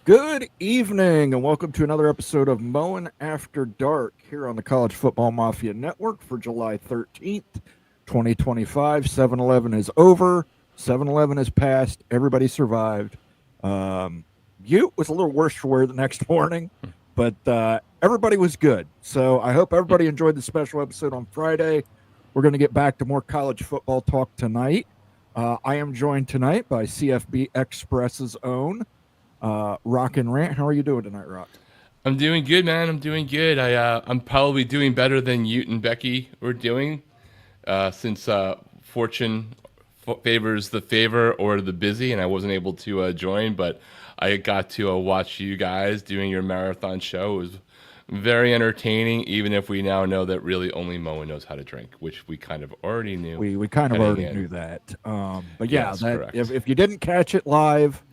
Good evening, and welcome to another episode of Mowing After Dark here on the College Football Mafia Network for July 13th, 2025. 7-Eleven is over. 7-Eleven is past. Everybody survived. You was a little worse for wear the next morning, but everybody was good. So I hope everybody enjoyed the special episode on Friday. We're going to get back to more college football talk tonight. I am joined tonight by CFB Express's own Rock and Rant. How are you doing tonight, Rock? I'm doing good, man. I'm doing good. I'm probably doing better than Ute and Becky were doing, since fortune favors the favor or the busy, and I wasn't able to join. But I got to watch you guys doing your marathon show. It was very entertaining, even if we now know that really only Moa knows how to drink, which we kind of already knew. We kind of already knew that. But yeah, Yes, that correct. if you didn't catch it live,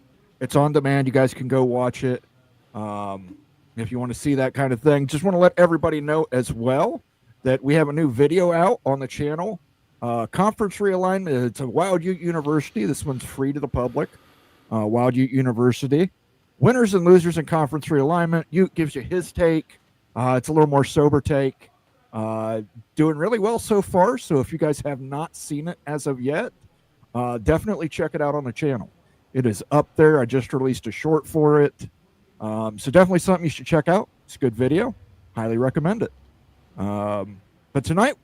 it's on demand. You guys can go watch it. If you want to see that kind of thing, just want to let everybody know as well that we have a new video out on the channel. Conference Realignment. It's a Wild Ute University. This one's free to the public. Wild Ute University. Winners and losers in Conference Realignment. Ute gives you his take. It's a little more sober take. Doing really well so far. So if you guys have not seen it as of yet, definitely check it out on the channel. It is up there. I just released a short for it. So definitely something you should check out. It's a good video. Highly recommend it. But tonight,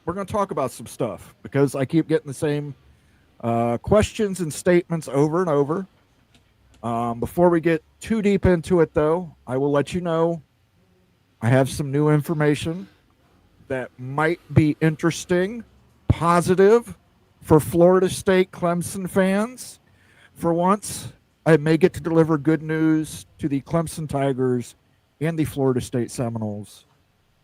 we're going to talk about some stuff because I keep getting the same questions and statements over and over. Before we get too deep into it, though, I will let you know I have some new information that might be interesting, positive for Florida State Clemson fans. For once, I may get to deliver good news to the Clemson Tigers and the Florida State Seminoles.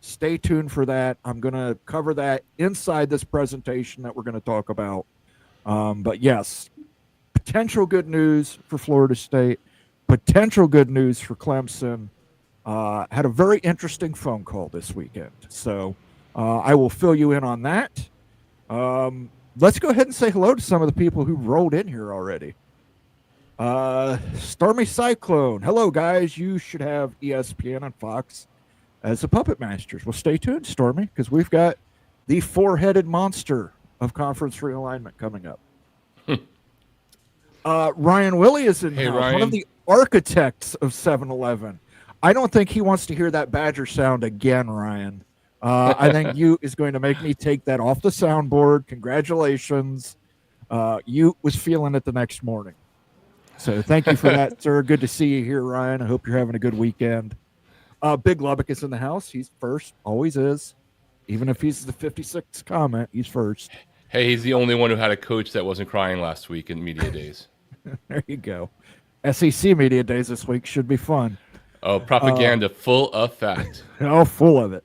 Stay tuned for that. I'm going to cover that inside this presentation that we're going to talk about. But yes, potential good news for Florida State, potential good news for Clemson. Had a very interesting phone call this weekend. So I will fill you in on that. Let's go ahead and say hello to some of the people who rolled in here already. Stormy Cyclone. Hello, guys. You should have ESPN and Fox as the puppet masters. Well, stay tuned, Stormy, because we've got the four-headed monster of conference realignment coming up. Ryan Willie is in here, one of the architects of 7-Eleven. I don't think he wants to hear that Badger sound again, Ryan. I think you is going to make me take that off the soundboard. Congratulations. You was feeling it the next morning. So thank you for that, sir. Good to see you here, Ryan. I hope you're having a good weekend. Big Lubbock is in the house. He's first, always is. Even if he's the 56th comment, he's first. Hey, he's the only one who had a coach that wasn't crying last week in media days. There you go. SEC media days this week should be fun. Oh, propaganda, full effect. Oh, full of it.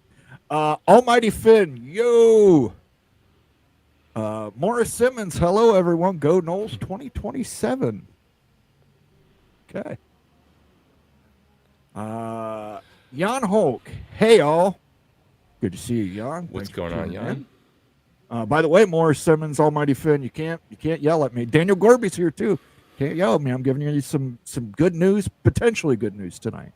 Almighty Finn, yo. Morris Simmons, hello, everyone. Go Knowles 2027. Okay. Jan Hulk, hey, all. Good to see you, Jan. What's going on, Jan? By the way, Morris Simmons, Almighty Finn, you can't yell at me. Daniel Gorby's here too. Can't yell at me. I'm giving you some good news, potentially good news tonight.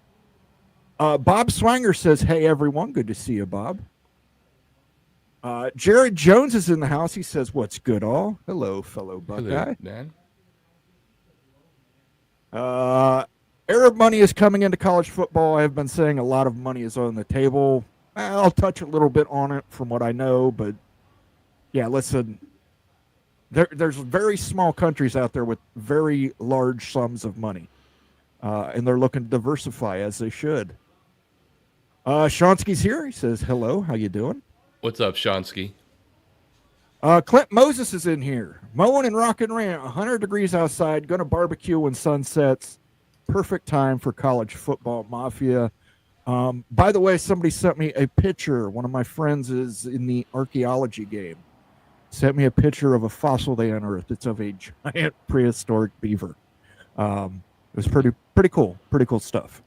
Bob Swanger says, hey, everyone. Good to see you, Bob. Jared Jones is in the house. He says, what's good, all? Hello, fellow Buckeye. Hello, man. Arab money is coming into college football. I've been saying a lot of money is on the table. I'll touch a little bit on it from what I know, but yeah, listen, there's very small countries out there with very large sums of money, and they're looking to diversify as they should. Shonsky's here. He says, hello, how you doing? What's up, Shonsky? Clint Moses is in here. Mowing and Rock and Rant, 100 degrees outside, going to barbecue when sun sets. Perfect time for college football mafia. By the way, somebody sent me a picture. One of my friends is in the archaeology game. Sent me a picture of a fossil they unearthed. It's of a giant prehistoric beaver. It was pretty cool. Pretty cool stuff.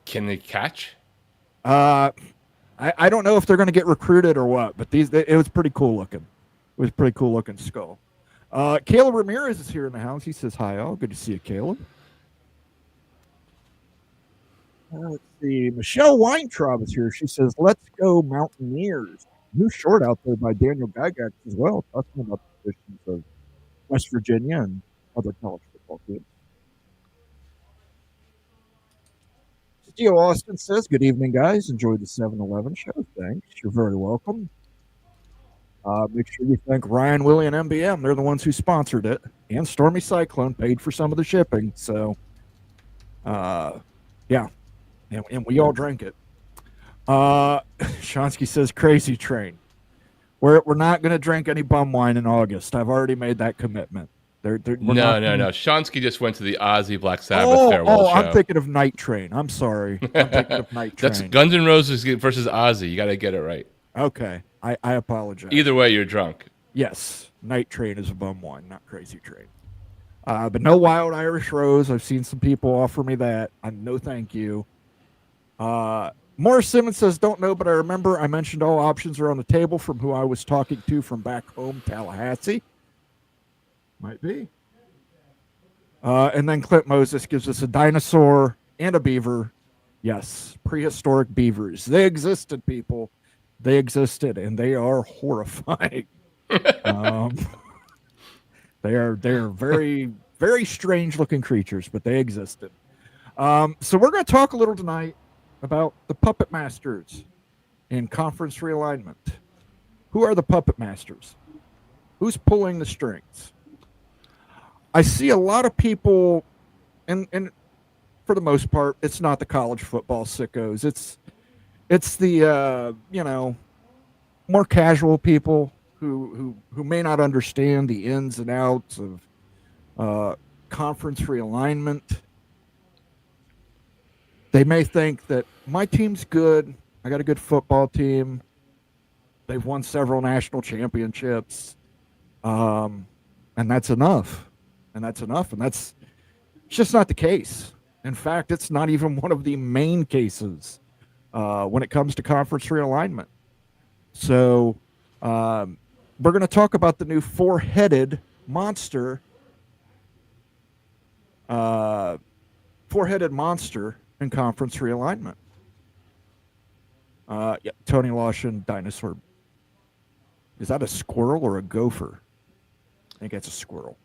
Can they catch? I don't know if they're going to get recruited or what, but it was pretty cool looking. It was a pretty cool looking skull. Caleb Ramirez is here in the house. He says, hi, all. Good to see you, Caleb. Let's see. Michelle Weintraub is here. She says, "Let's go Mountaineers." New short out there by Daniel Gygax as well, talking about the positions of West Virginia and other college football teams. Steve Austin says, "Good evening, guys. Enjoy the 7-Eleven show. Thanks. You're very welcome. Make sure you thank Ryan, Willie, and MBM. They're the ones who sponsored it. And Stormy Cyclone paid for some of the shipping. So, yeah. And we all drink it." Shonsky says, "Crazy Train. We're not going to drink any bum wine in August. I've already made that commitment." No. Shonsky just went to the Ozzy Black Sabbath farewell show. I'm thinking of Night Train. I'm sorry. I'm thinking of Night Train. That's Guns N' Roses versus Ozzy. You got to get it right. Okay. I apologize. Either way, you're drunk. Yes. Night Train is a bum wine, not Crazy Train. But no Wild Irish Rose. I've seen some people offer me that. No, thank you. Morris Simmons says, "Don't know, but I remember I mentioned all options are on the table from who I was talking to from back home, Tallahassee." Might be. And then Clint Moses gives us a dinosaur and a beaver. Yes, prehistoric beavers. They existed, people. They existed, and they are horrifying. They are very, very strange looking creatures, but they existed. So we're going to talk a little tonight about the puppet masters in conference realignment. Who are the puppet masters? Who's pulling the strings? I see a lot of people, and for the most part, it's not the college football sickos. It's the more casual people who may not understand the ins and outs of conference realignment. They may think that my team's good. I got a good football team. They've won several national championships. And that's enough. And that's just not the case. In fact, it's not even one of the main cases when it comes to conference realignment. So we're going to talk about the new four-headed monster. Four-headed monster in conference realignment. Tony Lawson, dinosaur. Is that a squirrel or a gopher? I think that's a squirrel.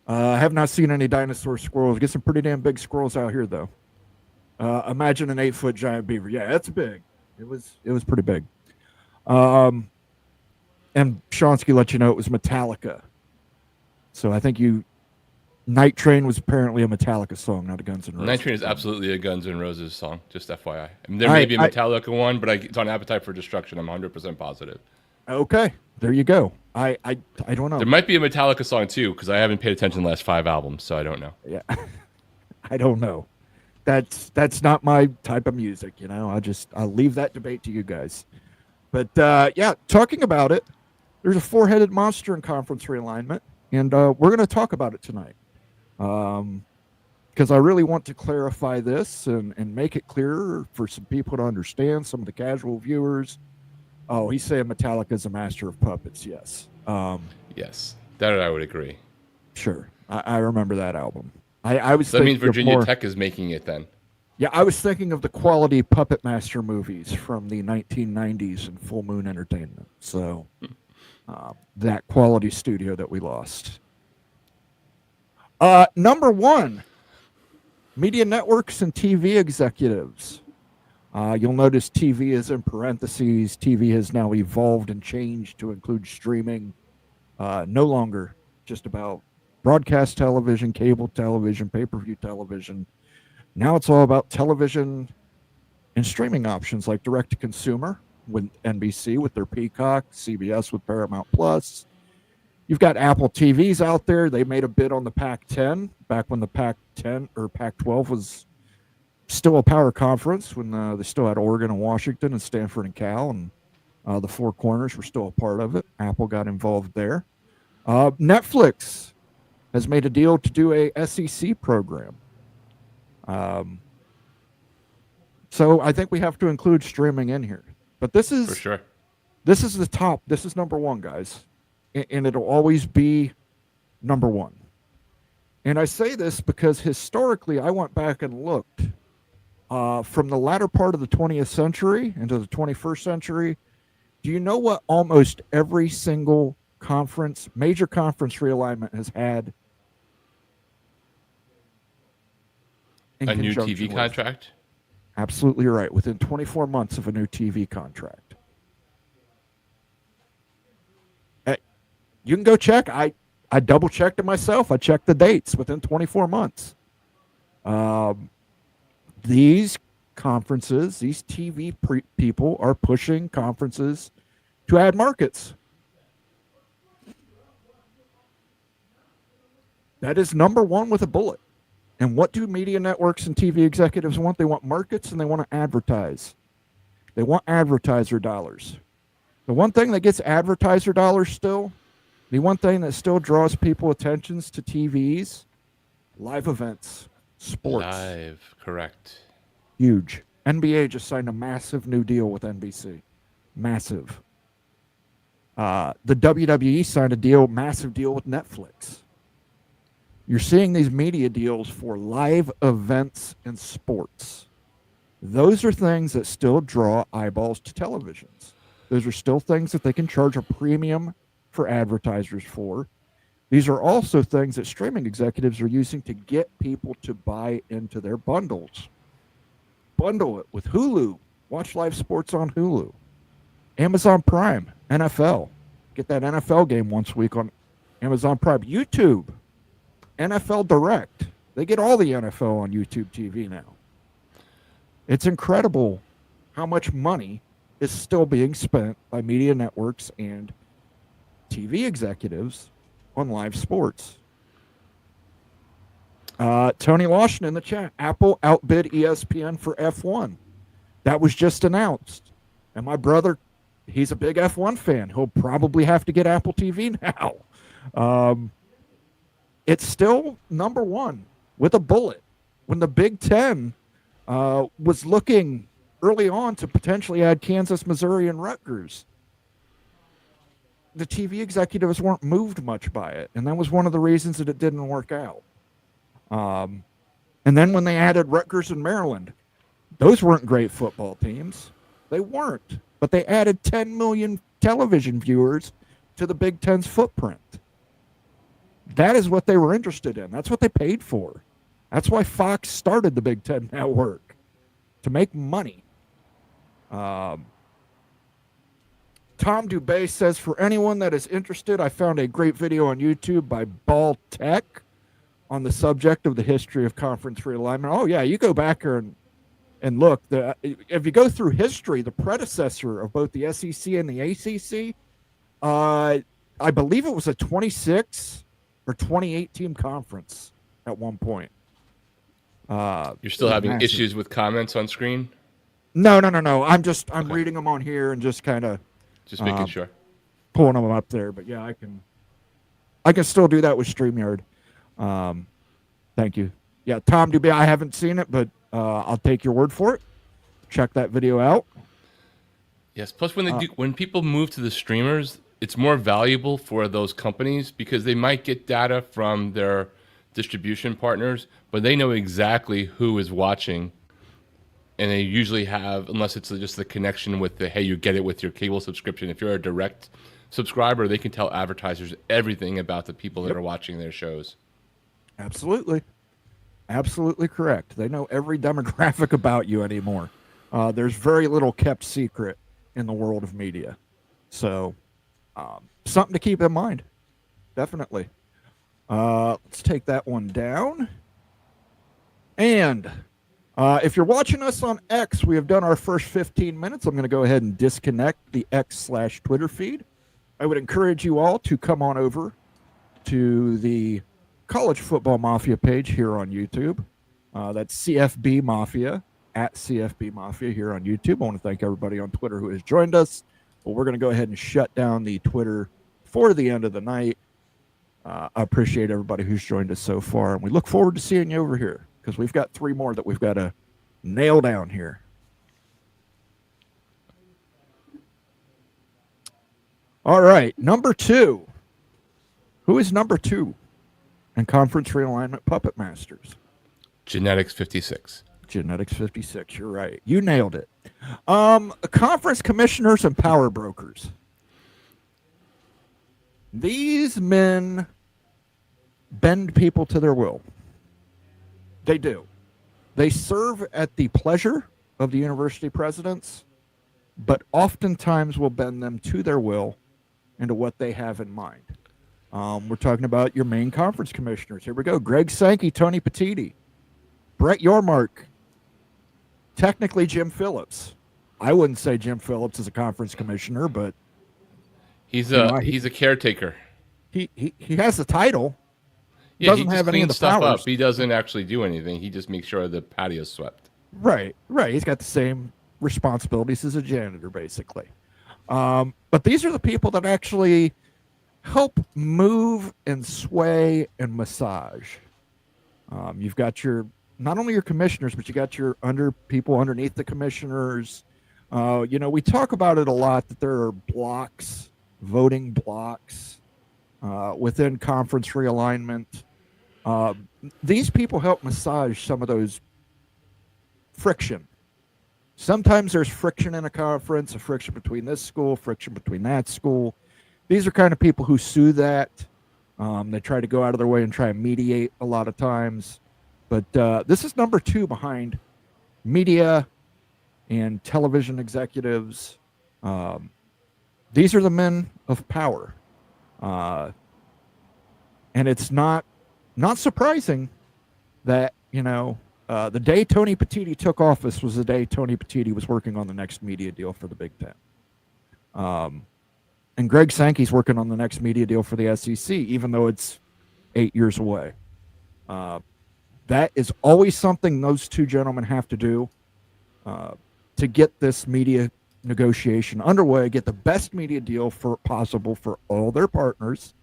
I have not seen any dinosaur squirrels. Get some pretty damn big squirrels out here, though. Imagine an 8-foot giant beaver. Yeah, that's big. It was pretty big. And Shonsky let you know it was Metallica. So I think Night Train was apparently a Metallica song, not a Guns N' Roses. Night Train is absolutely a Guns N' Roses song, just FYI. I mean, there may be a Metallica one, but it's on Appetite for Destruction. I'm 100% positive. Okay, there you go. I don't know. There might be a Metallica song, too, because I haven't paid attention to the last 5 albums, so I don't know. Yeah, I don't know. That's not my type of music, I'll leave that debate to you guys. But, talking about it, there's a four-headed monster in conference realignment, and we're going to talk about it tonight. Because I really want to clarify this and make it clearer for some people to understand, some of the casual viewers. Oh, he's saying Metallica is a master of puppets. Yes. Yes, that I would agree. Sure. I remember that album. I was. So that means Virginia Tech is making it then. Yeah, I was thinking of the quality Puppet Master movies from the 1990s and Full Moon Entertainment. So that quality studio that we lost. Number one, media networks and TV executives. You'll notice TV is in parentheses. TV has now evolved and changed to include streaming. No longer just about broadcast television, cable television, pay-per-view television. Now it's all about television and streaming options like direct-to-consumer with NBC with their Peacock, CBS with Paramount Plus. You've got Apple TVs out there. They made a bid on the Pac-10 back when the Pac-10 or Pac-12 was still a power conference, when they still had Oregon and Washington and Stanford and Cal, and the Four Corners were still a part of it. Apple got involved there. Netflix has made a deal to do a SEC program. So I think we have to include streaming in here. But this is, for sure, this is the top. This is number one, guys. And it'll always be number one. And I say this because historically, I went back and looked from the latter part of the 20th century into the 21st century, do you know what almost every single major conference realignment has had? A new TV contract? Absolutely right. Within 24 months of a new TV contract. You can go check. I double checked it myself. I checked the dates within 24 months. These conferences, these TV people are pushing conferences to add markets. That is number one with a bullet. And what do media networks and TV executives want? They want markets and they want to advertise. They want advertiser dollars. The one thing that gets advertiser dollars still, the one thing that still draws people attentions to TVs, live events, sports. Live, correct. Huge. NBA just signed a massive new deal with NBC. Massive. The WWE signed a massive deal with Netflix. You're seeing these media deals for live events and sports. Those are things that still draw eyeballs to televisions. Those are still things that they can charge a premium for advertisers for. These are also things that streaming executives are using to get people to buy into their bundles. Bundle it with Hulu. Watch live sports on Hulu. Amazon Prime, NFL. Get that NFL game once a week on Amazon Prime. YouTube. NFL Direct. They get all the NFL on YouTube TV now. It's incredible how much money is still being spent by media networks and TV executives on live sports. Tony Lawson in the chat. Apple outbid ESPN for F1. That was just announced. And my brother, he's a big F1 fan. He'll probably have to get Apple TV now. It's still number one with a bullet. When the Big Ten was looking early on to potentially add Kansas, Missouri, and Rutgers, the TV executives weren't moved much by it. And that was one of the reasons that it didn't work out. And then when they added Rutgers and Maryland, those weren't great football teams. They weren't. But they added 10 million television viewers to the Big Ten's footprint. That is what they were interested in. That's what they paid for. That's why Fox started the Big Ten Network, to make money. Tom Dubay says, for anyone that is interested, I found a great video on YouTube by Ball Tech on the subject of the history of conference realignment. Oh, yeah, you go back here and look. If you go through history, the predecessor of both the SEC and the ACC, I believe it was a 26 or 28 team conference at one point. You're still having issues with comments on screen? No. I'm reading them on here and just kind of making sure, pulling them up there. But yeah, I can still do that with StreamYard. Thank you. Yeah, Tom Dubay. I haven't seen it, but I'll take your word for it. Check that video out. Yes. Plus, when people move to the streamers, it's more valuable for those companies because they might get data from their distribution partners, but they know exactly who is watching. And they usually have, unless it's just the connection with hey, you get it with your cable subscription. If you're a direct subscriber, they can tell advertisers everything about the people that are watching their shows. Absolutely. Absolutely correct. They know every demographic about you anymore. There's very little kept secret in the world of media. So, something to keep in mind. Definitely. Let's take that one down. And if you're watching us on X, we have done our first 15 minutes. I'm going to go ahead and disconnect the X/Twitter feed. I would encourage you all to come on over to the College Football Mafia page here on YouTube. That's CFB Mafia, at CFB Mafia here on YouTube. I want to thank everybody on Twitter who has joined us. Well, we're going to go ahead and shut down the Twitter for the end of the night. I appreciate everybody who's joined us so far, and we look forward to seeing you over here because we've got 3 more that we've got to nail down here. All right, number 2. Who is number 2 in conference realignment puppet masters? Genetics 56. Genetics 56. You're right. You nailed it. Conference commissioners and power brokers. These men bend people to their will. They do. They serve at the pleasure of the university presidents, but oftentimes will bend them to their will and to what they have in mind. We're talking about your main conference commissioners. Here we go. Greg Sankey, Tony Petitti, Brett Yormark, technically Jim Phillips. I wouldn't say Jim Phillips is a conference commissioner, but he's a caretaker. He has the title. Yeah, Doesn't he have just any of the cleans stuff powers. up. He doesn't actually do anything. He just makes sure the patio's swept. Right. He's got the same responsibilities as a janitor, basically. But these are the people that actually help move and sway and massage. You've got not only your commissioners, but you got your people underneath the commissioners. We talk about it a lot that there are blocks, voting blocks within conference realignment. These people help massage some of those friction. Sometimes there's friction in a conference, a friction between this school, friction between that school. These are kind of people who soothe that. They try to go out of their way and try and mediate a lot of times. But this is number 2 behind media and television executives. These are the men of power. And it's not surprising that, the day Tony Petitti took office was the day Tony Petitti was working on the next media deal for the Big Ten. And Greg Sankey's working on the next media deal for the SEC, even though it's 8 years away. That is always something those two gentlemen have to do to get this media negotiation underway, get the best media deal possible for all their partners,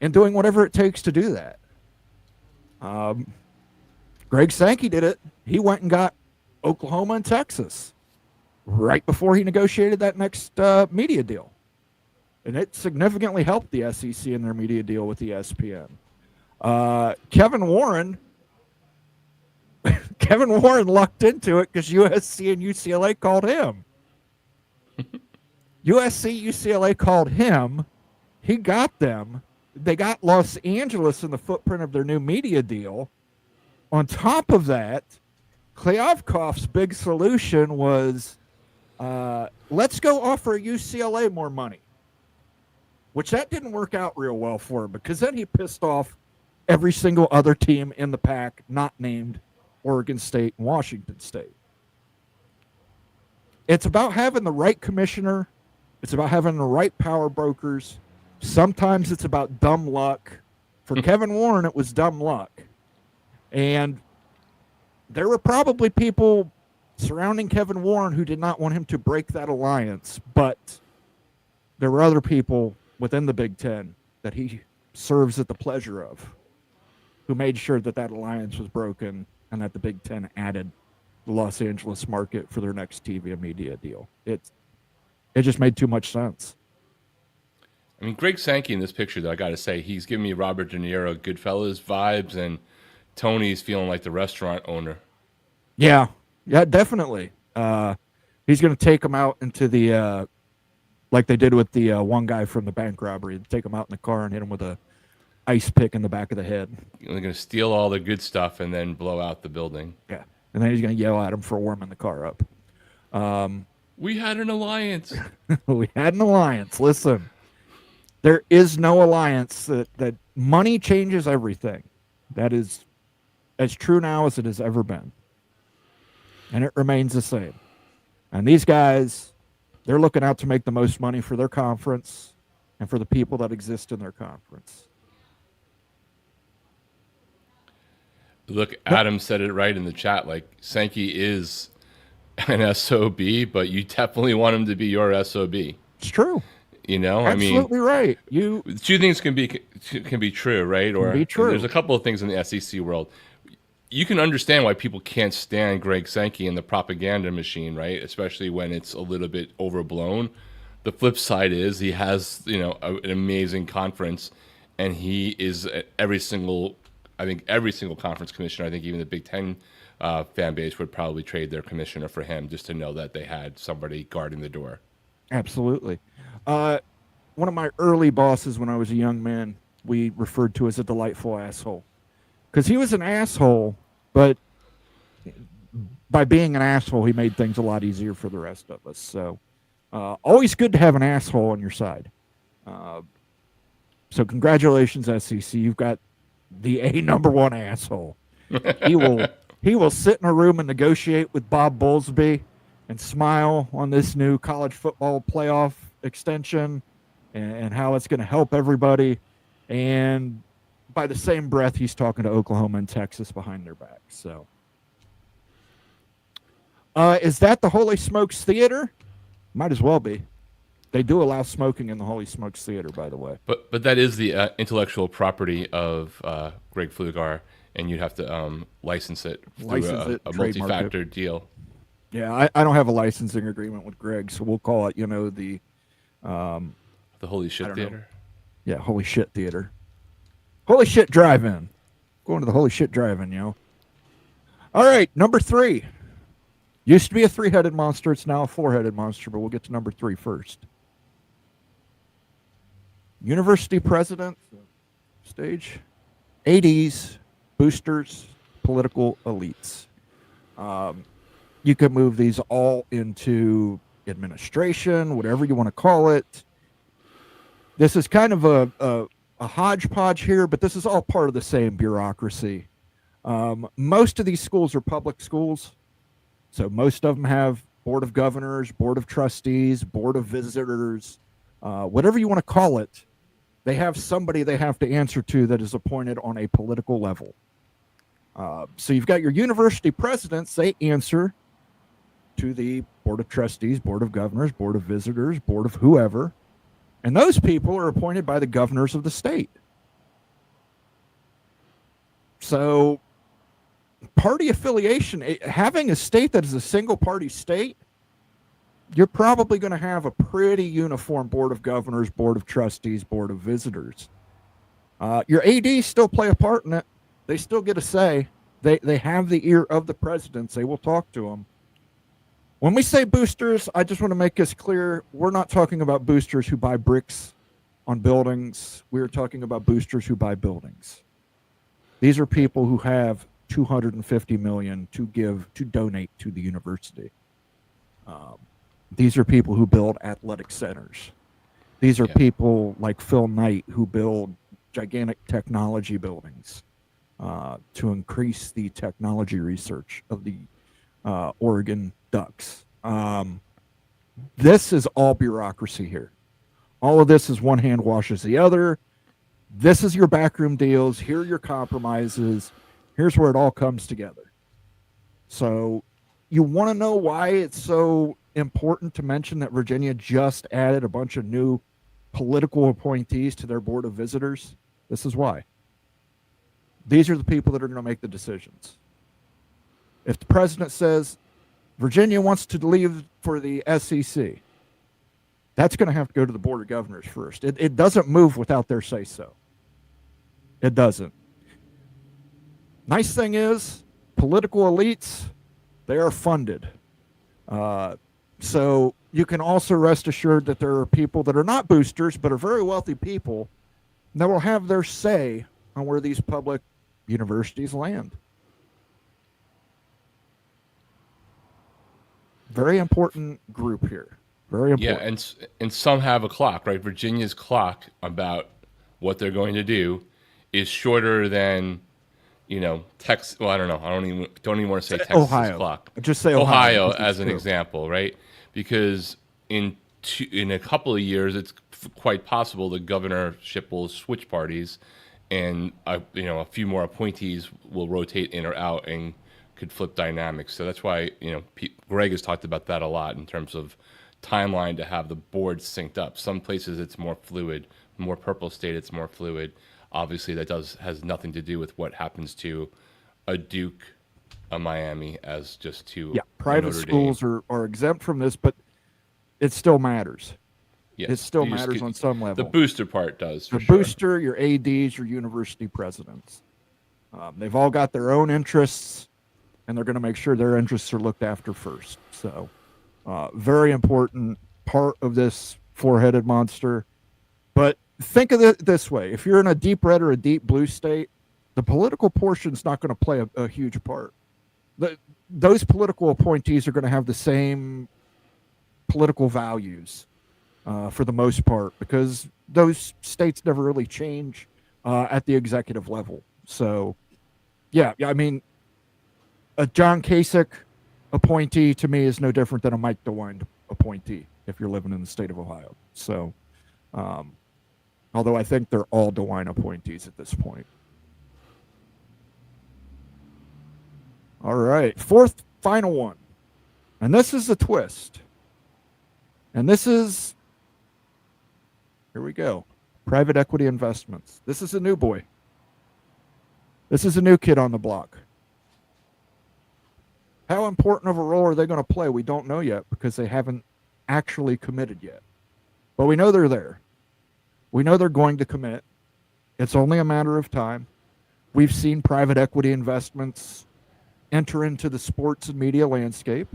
and doing whatever it takes to do that. Greg Sankey did it. He went and got Oklahoma and Texas right before he negotiated that next media deal. And it significantly helped the SEC in their media deal with the ESPN. Kevin Warren lucked into it because USC and UCLA called him. UCLA called him. He got them. They got Los Angeles in the footprint of their new media deal. On top of that, Klyavkov's big solution was, let's go offer UCLA more money. Which that didn't work out real well for him, because then he pissed off every single other team in the pack not named Oregon State and Washington State. It's about having the right commissioner. It's about having the right power brokers. Sometimes it's about dumb luck. For Kevin Warren, it was dumb luck. And there were probably people surrounding Kevin Warren who did not want him to break that alliance, but there were other people within the Big Ten that he serves at the pleasure of who made sure that alliance was broken and that the Big Ten added the Los Angeles market for their next TV and media deal. It just made too much sense. I mean, Greg Sankey in this picture, though, I got to say, he's giving me Robert De Niro, Goodfellas vibes, and Tony's feeling like the restaurant owner. Yeah, definitely. He's going to take him out into the, like they did with the one guy from the bank robbery, take him out in the car and hit him with a ice pick in the back of the head. They're going to steal all the good stuff and then blow out the building. Yeah, and then he's going to yell at him for warming the car up. We had an alliance. We had an alliance. Listen, there is no alliance that money changes everything. That is as true now as it has ever been. And it remains the same. And these guys, they're looking out to make the most money for their conference and for the people that exist in their conference. Look, Adam said it right in the chat. Like, Sankey is an SOB, but you definitely want him to be your SOB. It's true. You know, absolutely right. Two things can be true, right? Or be true. There's a couple of things in the SEC world. You can understand why people can't stand Greg Sankey and the propaganda machine, right? Especially when it's a little bit overblown. The flip side is he has, an amazing conference, and he is at every single I think every single conference commissioner, I think even the Big Ten fan base would probably trade their commissioner for him just to know that they had somebody guarding the door. Absolutely. One of my early bosses when I was a young man, we referred to as a delightful asshole. Because he was an asshole, but by being an asshole, he made things a lot easier for the rest of us. So always good to have an asshole on your side. So congratulations, SEC. You've got the number one asshole. He will sit in a room and negotiate with Bob Bowlesby and smile on this new college football playoff extension and how it's going to help everybody. And by the same breath, he's talking to Oklahoma and Texas behind their back. So is that the Holy Smokes Theater? Might as well be. They do allow smoking in the Holy Smokes Theater, by the way. But that is the intellectual property of Greg Flugar, and you'd have to license it through a multi-factor deal. Yeah, I don't have a licensing agreement with Greg, so we'll call it, the Holy Shit Theater. Yeah, Holy Shit Theater. Holy Shit Drive-In. Going to the Holy Shit Drive-In, All right, number 3. Used to be a 3-headed monster. It's now a 4-headed monster, but we'll get to number 3 first. University president, stage, ADs, boosters, political elites. You could move these all into administration, whatever you want to call it. This is kind of a hodgepodge here, but this is all part of the same bureaucracy. Most of these schools are public schools, so most of them have board of governors, board of trustees, board of visitors, whatever you want to call it. They have somebody they have to answer to that is appointed on a political level. So you've got your university presidents. They answer to the board of trustees, board of governors, board of visitors, board of whoever. And those people are appointed by the governors of the state. So party affiliation, having a state that is a single party state, you're probably going to have a pretty uniform board of governors, board of trustees, board of visitors. Your ADs still play a part in it. They still get a say. They have the ear of the presidents. They will talk to them. When we say boosters, I just want to make this clear. We're not talking about boosters who buy bricks on buildings. We're talking about boosters who buy buildings. These are people who have $250 million to donate to the university. These are people who build athletic centers. These are people like Phil Knight who build gigantic technology buildings to increase the technology research of the Oregon Ducks. This is all bureaucracy here. All of this is one hand washes the other. This is your backroom deals. Here are your compromises. Here's where it all comes together. So you want to know why it's so important to mention that Virginia just added a bunch of new political appointees to their board of visitors? This is why. These are the people that are going to make the decisions. If the president says Virginia wants to leave for the SEC, that's going to have to go to the board of governors first. It doesn't move without their say-so. It doesn't. Nice thing is, political elites, they are funded. So you can also rest assured that there are people that are not boosters, but are very wealthy people that will have their say on where these public universities land. Very important group here. Very important. Yeah, and some have a clock, right? Virginia's clock about what they're going to do is shorter than, Texas. Well, I don't know. I don't even want to say Texas clock. Just say Ohio as an example, right? Because in a couple of years, it's quite possible the governorship will switch parties, and a few more appointees will rotate in or out and could flip dynamics. So that's why Greg has talked about that a lot in terms of timeline to have the board synced up. Some places it's more fluid. More purple state, it's more fluid. Obviously, that has nothing to do with what happens to a Duke, a Miami, as just to private schools are exempt from this, but it still matters. Yes, it still matters on some level. The booster part does. The booster, your ADs, your university presidents. They've all got their own interests, and they're going to make sure their interests are looked after first. So, very important part of this four-headed monster. But think of it this way. If you're in a deep red or a deep blue state, the political portion is not going to play a huge part. Those political appointees are going to have the same political values for the most part, because those states never really change at the executive level. So, yeah, I mean, a John Kasich appointee to me is no different than a Mike DeWine appointee if you're living in the state of Ohio. So, although I think they're all DeWine appointees at this point. All right, fourth, final one. And this is a twist. And this is, here we go, private equity investments. This is a new boy. This is a new kid on the block. How important of a role are they going to play? We don't know yet because they haven't actually committed yet. But we know they're there. We know they're going to commit. It's only a matter of time. We've seen private equity investments enter into the sports and media landscape.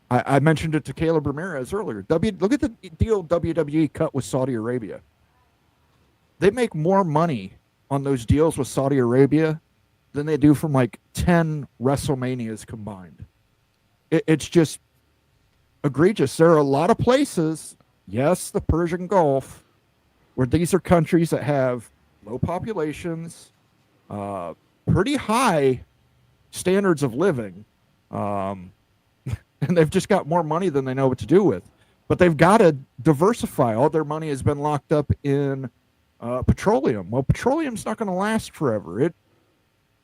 I mentioned it to Caleb Ramirez earlier. Look at the deal WWE cut with Saudi Arabia. They make more money on those deals with Saudi Arabia than they do from like 10 WrestleManias combined. It's just egregious. There are a lot of places, yes, the Persian Gulf, where these are countries that have low populations, pretty high standards of living, and they've just got more money than they know what to do with. But they've got to diversify. All their money has been locked up in petroleum. Well, petroleum's not going to last forever.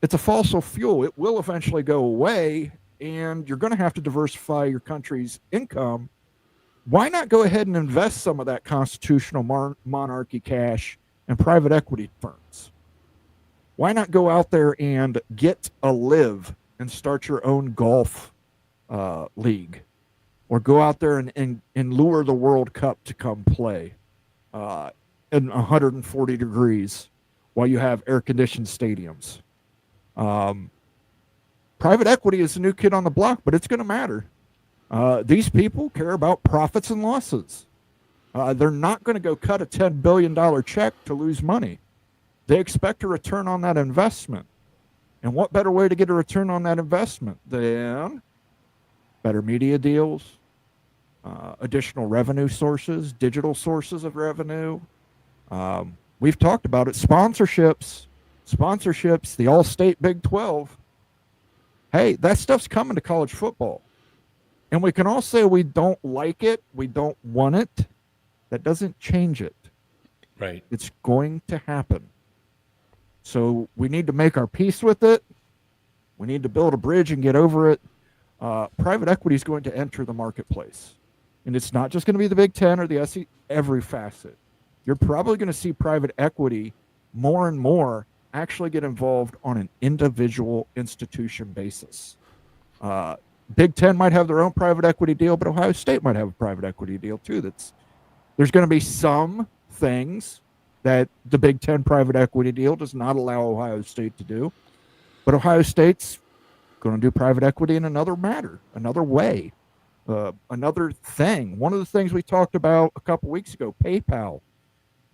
It's a fossil fuel. It will eventually go away, and you're going to have to diversify your country's income. Why not go ahead and invest some of that constitutional monarchy cash in private equity firms? Why not go out there and get a live and start your own golf league, or go out there and lure the World Cup to come play in 140 degrees while you have air-conditioned stadiums? Private equity is a new kid on the block, but it's going to matter. These people care about profits and losses. They're not going to go cut a $10 billion check to lose money. They expect a return on that investment. And what better way to get a return on that investment than better media deals, additional revenue sources, digital sources of revenue. We've talked about it. Sponsorships, the All-State Big 12. Hey, that stuff's coming to college football. And we can all say we don't like it, we don't want it. That doesn't change it. Right. It's going to happen. So we need to make our peace with it. We need to build a bridge and get over it. Private equity is going to enter the marketplace. And it's not just going to be the Big Ten or the SEC, every facet. You're probably going to see private equity more and more actually get involved on an individual institution basis. Big Ten might have their own private equity deal, but Ohio State might have a private equity deal too. There's going to be some things that the Big Ten private equity deal does not allow Ohio State to do, but Ohio State's going to do private equity in another matter, another way, another thing. One of the things we talked about a couple weeks ago, PayPal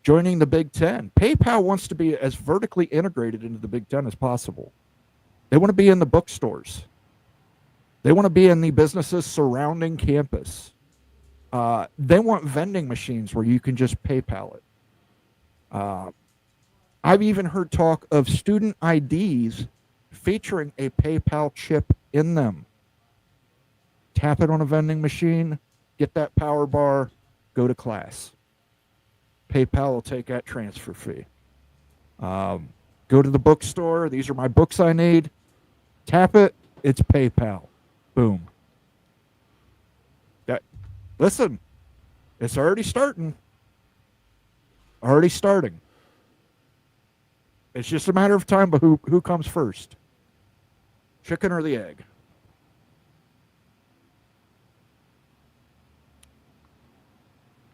joining the Big Ten. PayPal wants to be as vertically integrated into the Big Ten as possible. They want to be in the bookstores. They want to be in the businesses surrounding campus. They want vending machines where you can just PayPal it. I've even heard talk of student IDs featuring a PayPal chip in them. Tap it on a vending machine, get that power bar, go to class. PayPal will take that transfer fee. Go to the bookstore. These are my books I need. Tap it. It's PayPal. Boom. Listen, it's already starting. Already starting. It's just a matter of time, but who comes first? Chicken or the egg?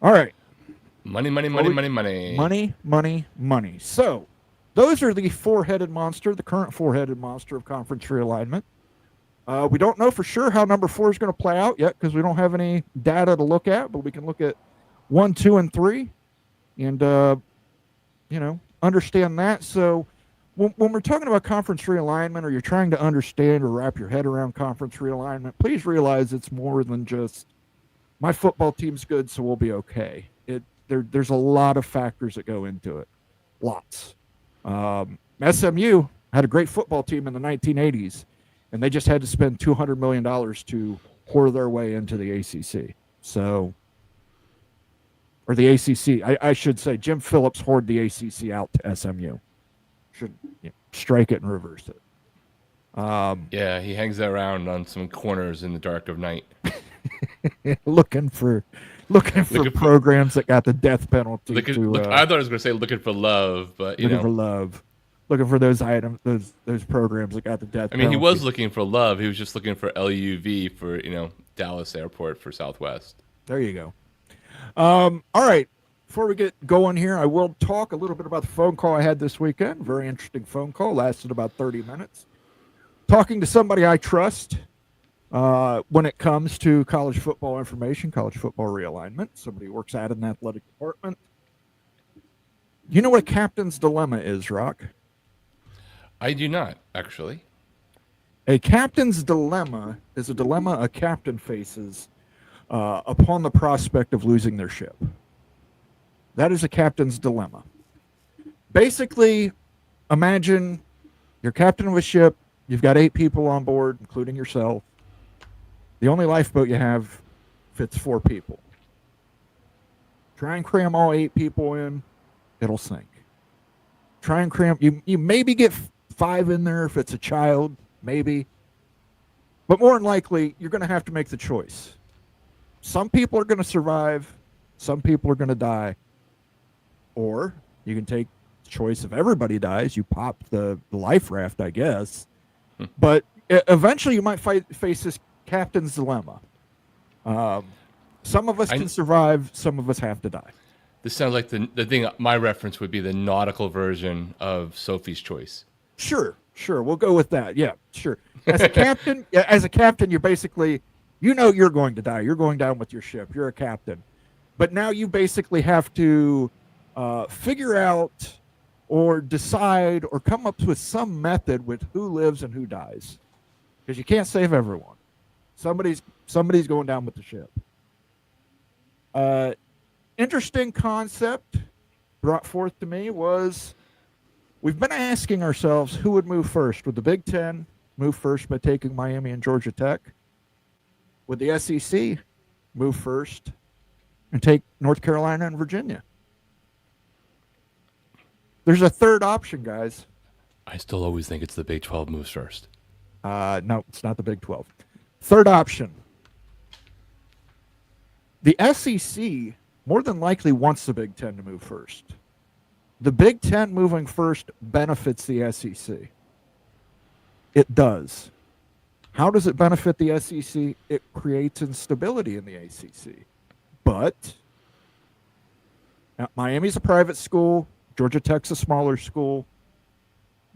All right. Money, money, money, money, money. Money, money, money. So those are the four-headed monster, the current four-headed monster of conference realignment. We don't know for sure how number 4 is going to play out yet because we don't have any data to look at, but we can look at 1, 2, and 3 and, understand that. So when we're talking about conference realignment or you're trying to understand or wrap your head around conference realignment, please realize it's more than just my football team's good, so we'll be okay. There's a lot of factors that go into it. Lots. SMU had a great football team in the 1980s, and they just had to spend $200 million to pour their way into the ACC. Or the ACC, I should say. Jim Phillips poured the ACC out to SMU. Should strike it and reverse it. Yeah, he hangs around on some corners in the dark of night. looking for programs that got the death penalty. I thought I was going to say looking for love, but looking for love, looking for those items, those programs that got the death. I mean, he was looking for love. He was just looking for LUV for Dallas Airport for Southwest. There you go. All right. Before we get going here, I will talk a little bit about the phone call I had this weekend. Very interesting phone call. Lasted about 30 minutes. Talking to somebody I trust. When it comes to college football information, college football realignment, somebody who works at an athletic department. You know what a captain's dilemma is, Rock? I do not, actually. A captain's dilemma is a dilemma a captain faces upon the prospect of losing their ship. That is a captain's dilemma. Basically, imagine you're captain of a ship, you've got 8 people on board, including yourself. The only lifeboat you have fits 4 people. Try and cram all 8 people in, it'll sink. Try and cram, you maybe get 5 in there if it's a child, maybe. But more than likely, you're going to have to make the choice. Some people are going to survive, some people are going to die. Or you can take the choice if everybody dies, you pop the life raft, I guess. But eventually you might face this captain's dilemma. Some of us can survive, some of us have to die. This sounds like the thing, my reference would be the nautical version of Sophie's Choice. Sure, we'll go with that. Yeah, sure. As a captain, you're basically, you're going to die. You're going down with your ship. You're a captain. But now you basically have to figure out or decide or come up with some method with who lives and who dies. Because you can't save everyone. Somebody's going down with the ship. Interesting concept brought forth to me was we've been asking ourselves who would move first. Would the Big Ten move first by taking Miami and Georgia Tech? Would the SEC move first and take North Carolina and Virginia? There's a third option, guys. I still always think it's the Big 12 moves first. No, it's not the Big 12. Third option. The SEC more than likely wants the Big Ten to move first. The Big Ten moving first benefits the SEC. It does. How does it benefit the SEC? It creates instability in the ACC. But Miami's a private school. Georgia Tech's a smaller school.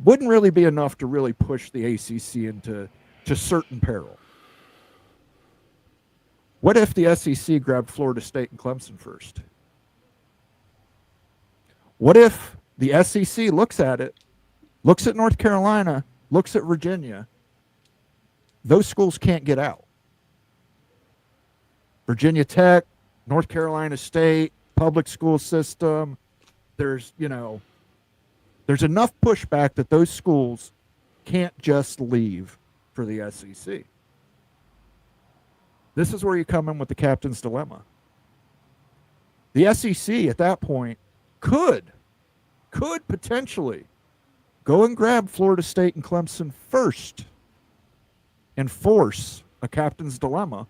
Wouldn't really be enough to really push the ACC into certain peril. What if the SEC grabbed Florida State and Clemson first? What if the SEC looks at North Carolina, looks at Virginia? Those schools can't get out. Virginia Tech, North Carolina State, public school system, there's enough pushback that those schools can't just leave for the SEC. This is where you come in with the captain's dilemma. The SEC at that point could potentially go and grab Florida State and Clemson first and force a captain's dilemma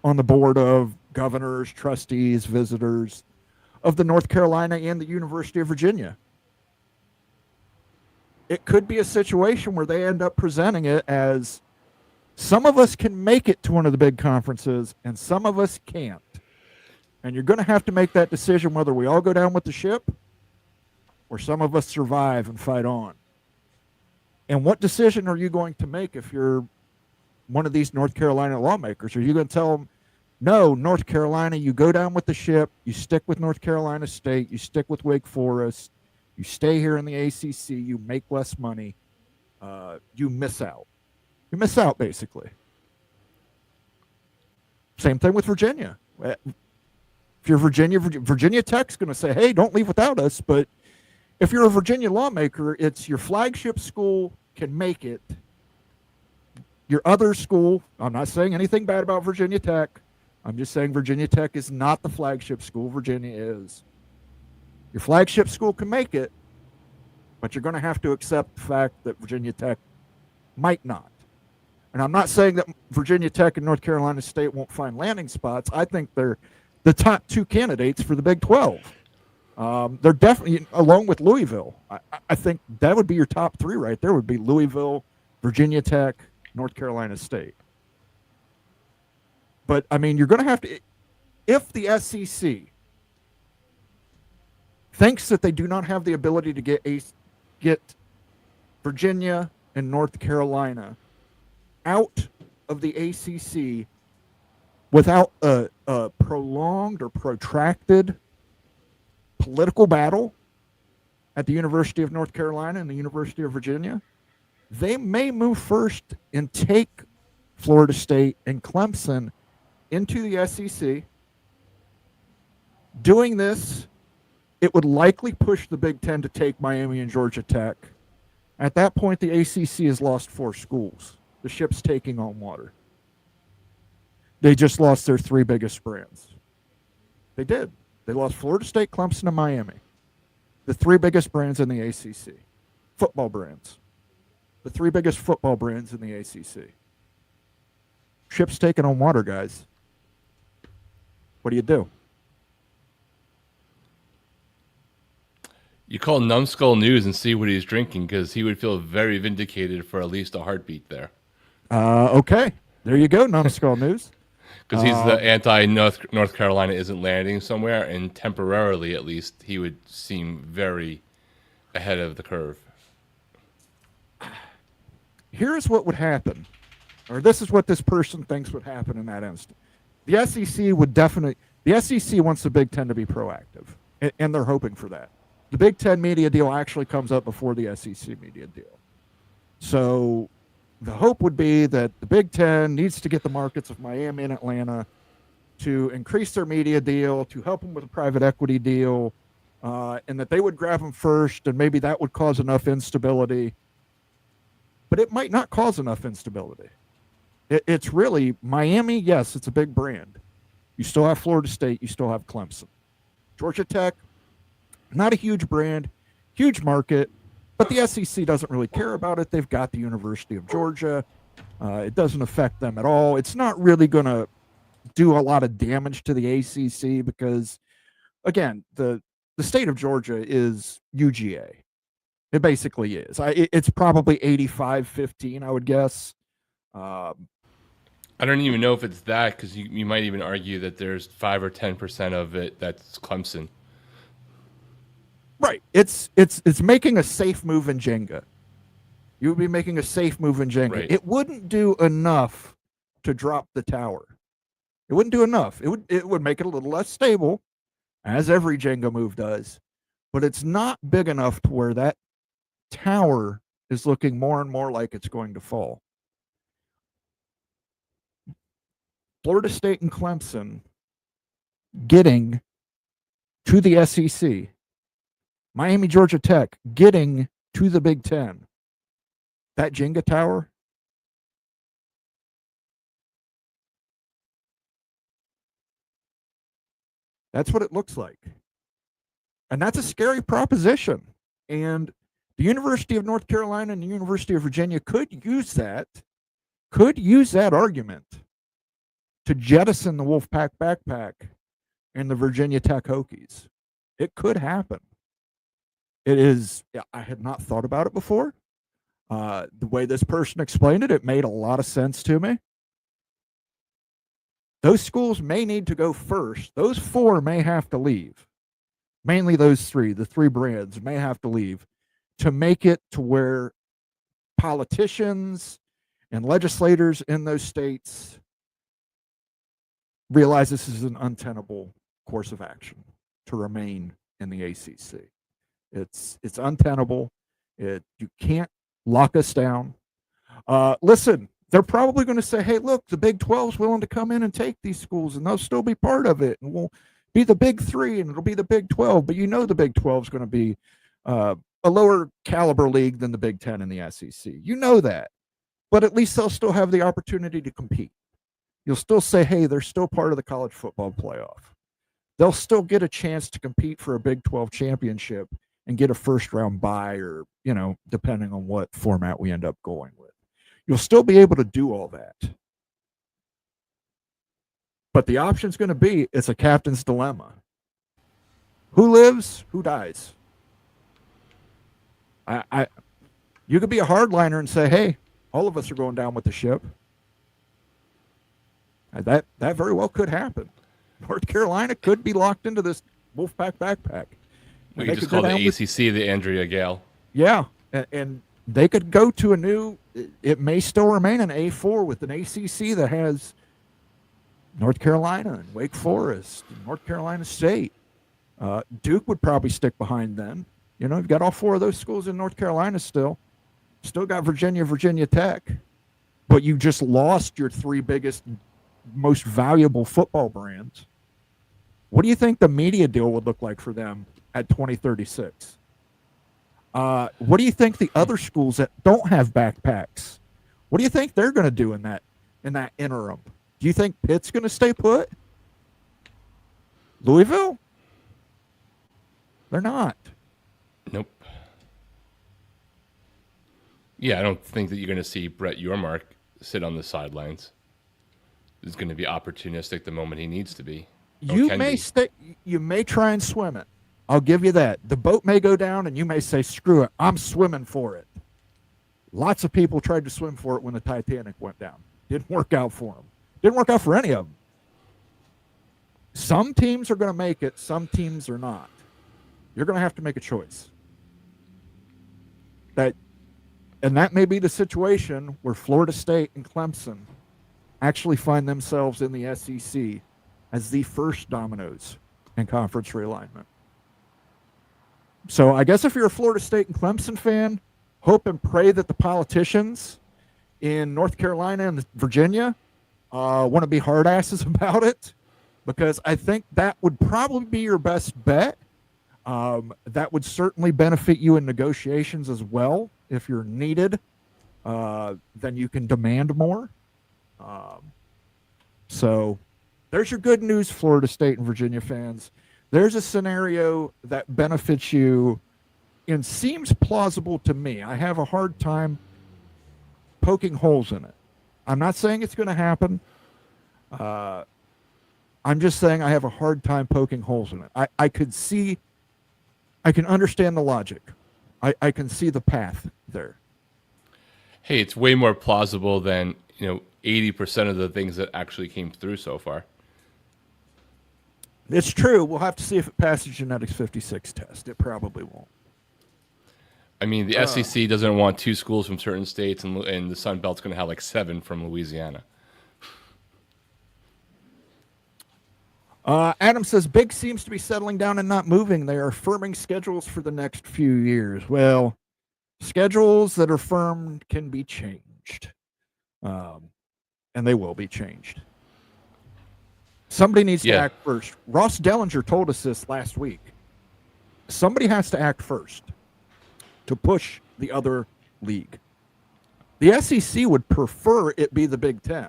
on the board of governors, trustees, visitors of the North Carolina and the University of Virginia. It could be a situation where they end up presenting it as some of us can make it to one of the big conferences and some of us can't. And you're going to have to make that decision whether we all go down with the ship or some of us survive and fight on. And what decision are you going to make if you're one of these North Carolina lawmakers? Are you going to tell them, no, North Carolina, you go down with the ship, you stick with North Carolina State, you stick with Wake Forest, you stay here in the ACC, you make less money, you miss out. You miss out, basically. Same thing with Virginia. If you're Virginia Tech's going to say, hey, don't leave without us. But if you're a Virginia lawmaker, it's your flagship school can make it. Your other school, I'm not saying anything bad about Virginia Tech. I'm just saying Virginia Tech is not the flagship school. Virginia is. Your flagship school can make it, but you're going to have to accept the fact that Virginia Tech might not. And I'm not saying that Virginia Tech and North Carolina State won't find landing spots. I think they're the top two candidates for the Big 12. They're definitely, along with Louisville. I think that would be your top three right there. Would be Louisville, Virginia Tech, North Carolina State. But, I mean, you're going to have to, if the SEC thinks that they do not have the ability to get Virginia and North Carolina out of the ACC without a prolonged or protracted political battle at the University of North Carolina and the University of Virginia, they may move first and take Florida State and Clemson into the SEC. Doing this, it would likely push the Big Ten to take Miami and Georgia Tech. At that point, the ACC has lost 4 schools. The ship's taking on water. They just lost their 3 biggest brands. They did. They lost Florida State, Clemson, and Miami. The 3 biggest brands in the ACC. Football brands. The 3 biggest football brands in the ACC. Ship's taking on water, guys. What do you do? You call Numbskull News and see what he's drinking, because he would feel very vindicated for at least a heartbeat there. Okay. There you go, Numbskull News. Because he's the anti-North Carolina isn't landing somewhere, and temporarily at least he would seem very ahead of the curve. Here's what would happen, or this is what this person thinks would happen in that instant. The SEC would definitely, the SEC wants the Big Ten to be proactive, and they're hoping for that. The Big Ten media deal actually comes up before the SEC media deal. So the hope would be that the Big Ten needs to get the markets of Miami and Atlanta to increase their media deal, to help them with a private equity deal, and that they would grab them first, and maybe that would cause enough instability. But it might not cause enough instability. It's really Miami, yes, it's a big brand. You still have Florida State, you still have Clemson. Georgia Tech, not a huge brand, huge market, but the SEC doesn't really care about it. They've got the University of Georgia. It doesn't affect them at all. It's not really going to do a lot of damage to the ACC because, again, the state of Georgia is UGA. It basically is. It's probably 85-15, I would guess. I don't even know if it's that, because you might even argue that there's 5 or 10% of it that's Clemson. Right. It's making a safe move in Jenga. You would be making a safe move in Jenga. Right. It wouldn't do enough to drop the tower. It wouldn't do enough. It would make it a little less stable, as every Jenga move does. But it's not big enough to where that tower is looking more and more like it's going to fall. Florida State and Clemson getting to the SEC, Miami, Georgia Tech getting to the Big Ten, that Jenga tower, that's what it looks like. And that's a scary proposition. And the University of North Carolina and the University of Virginia could use that argument to jettison the Wolfpack backpack and the Virginia Tech Hokies. It could happen. It is, I had not thought about it before. The way this person explained it, it made a lot of sense to me. those schools may need to go first. Those 4 may have to leave. Mainly those 3, the 3 brands may have to leave to make it to where politicians and legislators in those states realize this is an untenable course of action to remain in the ACC. It's untenable. You can't lock us down. Listen, they're probably going to say, hey, look, the Big 12's willing to come in and take these schools, and they'll still be part of it, and we'll be the Big 3, and it'll be the Big 12. But the Big 12 is going to be a lower caliber league than the Big 10 and the SEC. You know that. But at least they'll still have the opportunity to compete. You'll still say, hey, they're still part of the college football playoff. They'll still get a chance to compete for a Big 12 championship and get a first-round bye, or, depending on what format we end up going with. You'll still be able to do all that. But the option's going to be, it's a captain's dilemma. Who lives? Who dies? You could be a hardliner and say, hey, all of us are going down with the ship. That very well could happen. North Carolina could be locked into this Wolfpack backpack. We could just call the ACC the Andrea Gale. Yeah, and they could go to a new, it may still remain an A4 with an ACC that has North Carolina and Wake Forest and North Carolina State. Duke would probably stick behind then. You've got all 4 of those schools in North Carolina still. Still got Virginia Tech. But you just lost your 3 biggest, most valuable football brands. What do you think the media deal would look like for them at 2036? What do you think the other schools that don't have backpacks, what do you think they're going to do in that interim? Do you think Pitt's going to stay put? Louisville? They're not. Nope. Yeah, I don't think that you're going to see Brett Yormark sit on the sidelines. He's going to be opportunistic the moment he needs to be. You may try and swim it. I'll give you that. The boat may go down, and you may say, screw it, I'm swimming for it. Lots of people tried to swim for it when the Titanic went down. Didn't work out for them. Didn't work out for any of them. Some teams are going to make it. Some teams are not. You're going to have to make a choice. And that may be the situation where Florida State and Clemson actually find themselves in the SEC as the first dominoes in conference realignment. So I guess if you're a Florida State and Clemson fan, hope and pray that the politicians in North Carolina and Virginia want to be hard asses about it, because I think that would probably be your best bet. That would certainly benefit you in negotiations as well. If you're needed, then you can demand more. So there's your good news, Florida State and Virginia fans. There's a scenario that benefits you and seems plausible to me. I have a hard time poking holes in it. I'm not saying it's going to happen. I'm just saying I have a hard time poking holes in it. I can understand the logic. I can see the path there. Hey, it's way more plausible than 80% of the things that actually came through so far. It's true. We'll have to see if it passes Genetics 56 test. It probably won't. I mean, the SEC doesn't want 2 schools from certain states, and the Sun Belt's going to have like 7 from Louisiana. Adam says, Big seems to be settling down and not moving. They are firming schedules for the next few years. Well, schedules that are firm can be changed. And they will be changed. Somebody needs to act first. Ross Dellinger told us this last week. Somebody has to act first to push the other league. The SEC would prefer it be the Big Ten.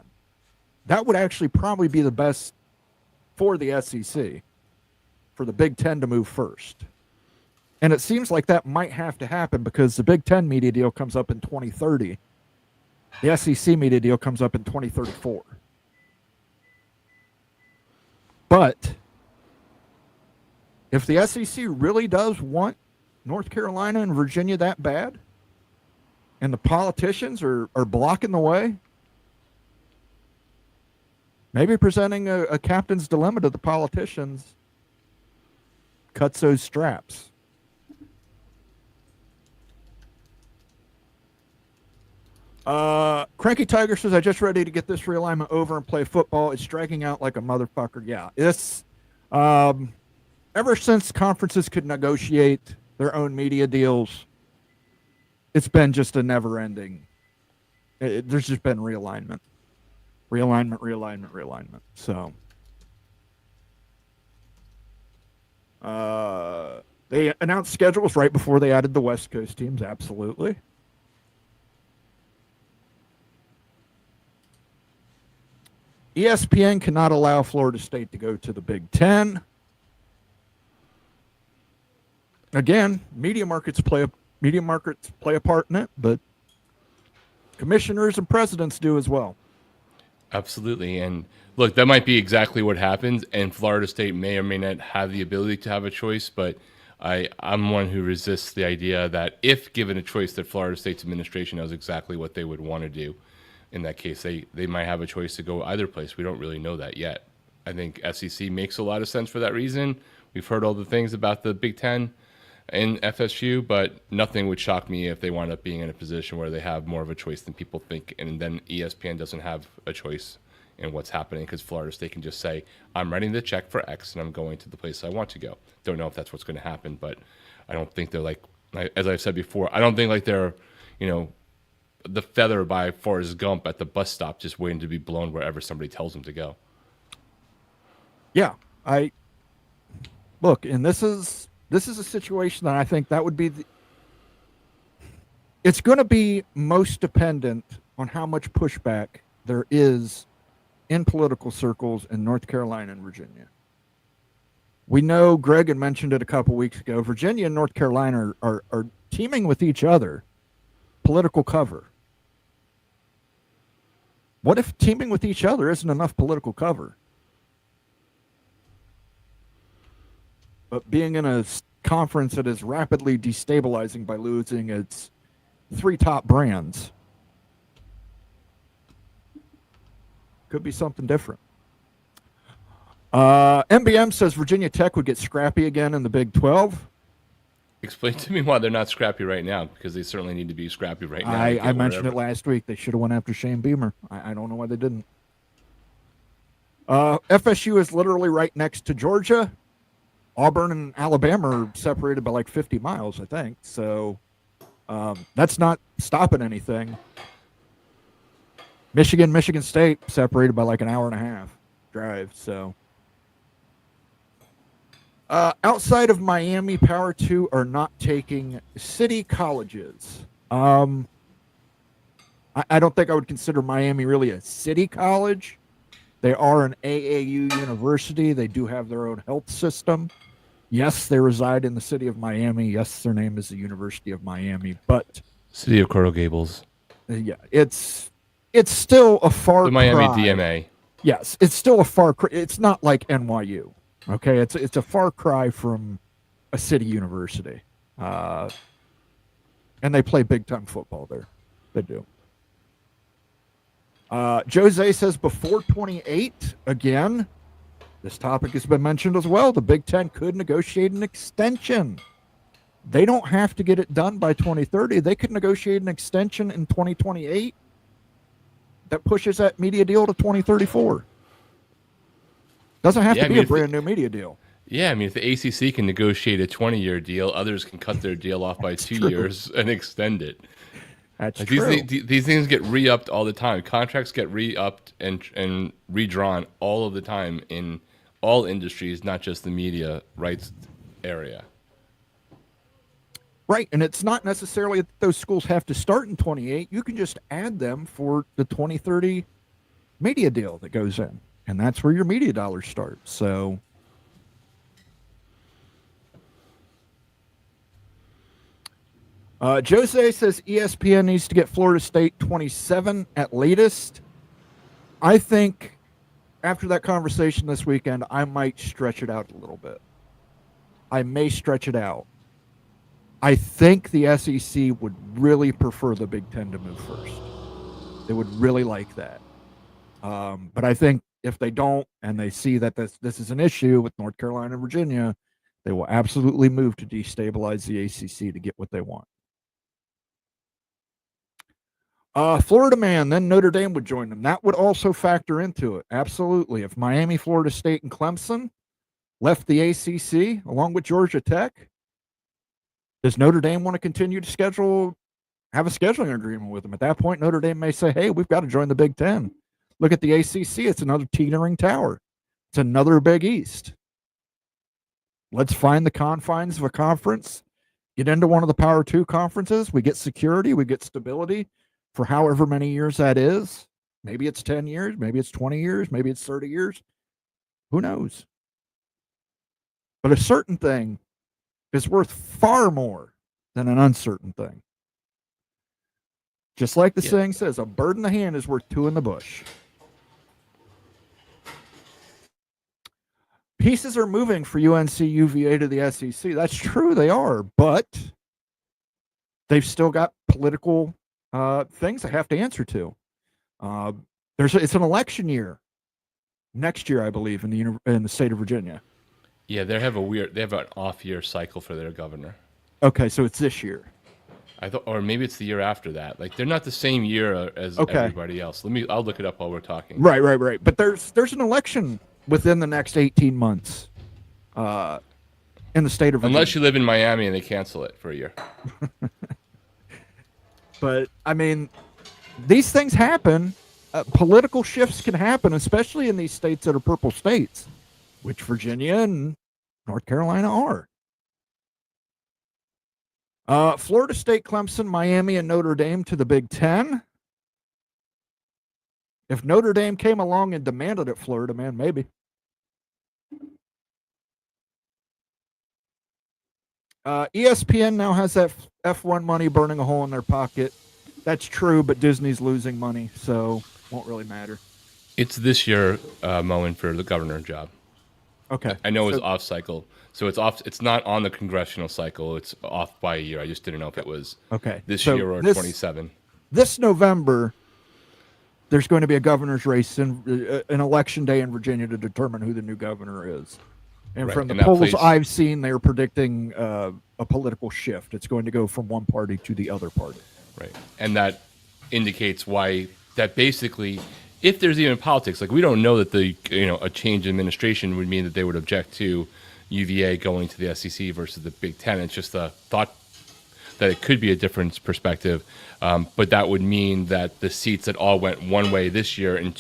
That would actually probably be the best for the SEC, for the Big Ten to move first. And it seems like that might have to happen because the Big Ten media deal comes up in 2030. The SEC media deal comes up in 2034. But if the SEC really does want North Carolina and Virginia that bad, and the politicians are blocking the way, Maybe presenting a captain's dilemma to the politicians cuts those straps. Cranky Tiger says, I just ready to get this realignment over and play football. It's dragging out like a motherfucker. Yeah, it's ever since conferences could negotiate their own media deals, it's been just a never ending. There's just been realignment. So they announced schedules right before they added the West Coast teams. Absolutely. ESPN cannot allow Florida State to go to the Big Ten. Again, media markets play a part in it, but commissioners and presidents do as well. Absolutely. And look, that might be exactly what happens, and Florida State may or may not have the ability to have a choice, but I'm one who resists the idea that if given a choice, that Florida State's administration knows exactly what they would want to do. In that case, they might have a choice to go either place. We don't really know that yet. I think SEC makes a lot of sense for that reason. We've heard all the things about the Big Ten and FSU, but nothing would shock me if they wind up being in a position where they have more of a choice than people think, and then ESPN doesn't have a choice in what's happening because Florida State can just say, I'm writing the check for X and I'm going to the place I want to go. Don't know if that's what's going to happen, but I don't think they're like, as I've said before, I don't think like they're, the feather by Forrest Gump at the bus stop just waiting to be blown wherever somebody tells them to go. Yeah, look, and this is a situation that I think that would be it's going to be most dependent on how much pushback there is in political circles in North Carolina and Virginia. We know Greg had mentioned it a couple weeks ago. Virginia and North Carolina are teaming with each other, political cover. What if teaming with each other isn't enough political cover? But being in a conference that is rapidly destabilizing by losing its three top brands could be something different. MBM says Virginia Tech would get scrappy again in the Big 12. Explain to me why they're not scrappy right now, because they certainly need to be scrappy right now. I mentioned it last week. They should have went after Shane Beamer. I don't know why they didn't. FSU is literally right next to Georgia. Auburn and Alabama are separated by like 50 miles, I think. So that's not stopping anything. Michigan State separated by like an hour and a half drive. So outside of Miami, Power 2 are not taking city colleges. I don't think I would consider Miami really a city college. They are an AAU university. They do have their own health system. Yes, they reside in the city of Miami. Yes, their name is the University of Miami, but City of Coral Gables. Yeah, it's still a far cry. The Miami DMA. Yes, it's still a far cry. It's not like NYU. Okay, it's a far cry from a city university, and they play big time football there. They do. Jose says before 28 again. This topic has been mentioned as well. The Big Ten could negotiate an extension. They don't have to get it done by 2030. They could negotiate an extension in 2028 that pushes that media deal to 2034. Doesn't have to be a brand new media deal. Yeah, I mean, if the ACC can negotiate a 20-year deal, others can cut their deal off by 2 years and extend it. That's true. These things get re-upped all the time. Contracts get re-upped and redrawn all of the time in all industries, not just the media rights area. Right, and it's not necessarily that those schools have to start in 28. You can just add them for the 2030 media deal that goes in, and that's where your media dollars start. So Jose says ESPN needs to get Florida State 27 at latest. I think after that conversation this weekend, I might stretch it out a little bit. I may stretch it out. I think the SEC would really prefer the Big Ten to move first. They would really like that. But I think if they don't, and they see that this is an issue with North Carolina and Virginia, they will absolutely move to destabilize the ACC to get what they want. Florida man, then Notre Dame would join them. That would also factor into it. Absolutely. If Miami, Florida State, and Clemson left the ACC along with Georgia Tech, does Notre Dame want to continue to have a scheduling agreement with them? At that point, Notre Dame may say, hey, we've got to join the Big Ten. Look at the ACC. It's another teetering tower. It's another Big East. Let's find the confines of a conference, get into one of the Power 2 conferences. We get security, we get stability for however many years that is. Maybe it's 10 years, maybe it's 20 years, maybe it's 30 years. Who knows? But a certain thing is worth far more than an uncertain thing. Just like the saying says, a bird in the hand is worth two in the bush. Pieces are moving for UNC UVA to the SEC. That's true, they are, but they've still got political things they have to answer to. It's an election year next year, I believe, in the state of Virginia. Yeah, they have an off-year cycle for their governor. Okay, so it's this year. I thought, or maybe it's the year after that. Like they're not the same year as everybody else. I'll look it up while we're talking. Right. But there's an election within the next 18 months in the state of Virginia. Unless you live in Miami and they cancel it for a year. But I mean, these things happen. Political shifts can happen, especially in these states that are purple states, which Virginia and North Carolina are. Florida State, Clemson, Miami, and Notre Dame to the Big Ten. If Notre Dame came along and demanded it, Florida, man, maybe. ESPN now has that F1 money burning a hole in their pocket. That's true, but Disney's losing money, so won't really matter. It's this year, Moen, for the governor job. Okay. I know it's off cycle. So it's off. It's not on the congressional cycle. It's off by a year. I just didn't know if it was this year or 27. This November, there's going to be a governor's race in an election day in Virginia to determine who the new governor is. And from the polls I've seen, they're predicting a political shift. It's going to go from one party to the other party. Right. And that indicates why that basically, if there's even politics, like we don't know that a change in administration would mean that they would object to UVA going to the SEC versus the Big Ten. It's just a thought that it could be a different perspective. But that would mean that the seats that all went one way this year, and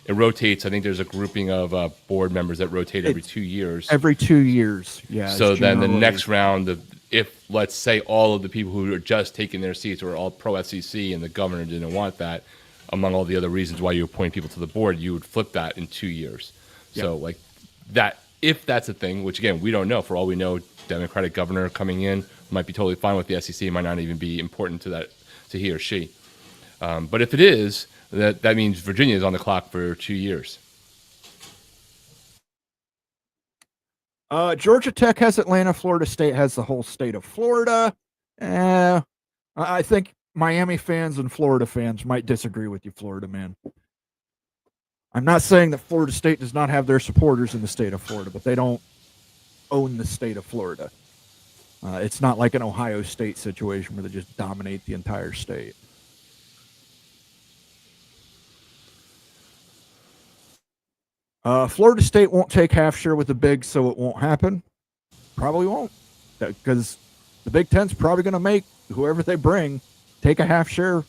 it rotates. I think there's a grouping of board members that rotate every 2 years. Every 2 years, yeah. So then the next round, if let's say all of the people who are just taking their seats were all pro SEC and the governor didn't want that, among all the other reasons why you appoint people to the board, you would flip that in 2 years. Yep. So like that, if that's a thing, which again, we don't know. For all we know, Democratic governor coming in might be totally fine with the SEC, might not even be important to he or she. But if it is, that means Virginia is on the clock for 2 years. Georgia Tech has Atlanta. Florida State has the whole state of Florida. I think Miami fans and Florida fans might disagree with you, Florida man. I'm not saying that Florida State does not have their supporters in the state of Florida, but they don't own the state of Florida. It's not like an Ohio State situation where they just dominate the entire state. Florida State won't take half share with the Big, so it won't happen. Probably won't, because the Big Ten's probably going to make whoever they bring take a half share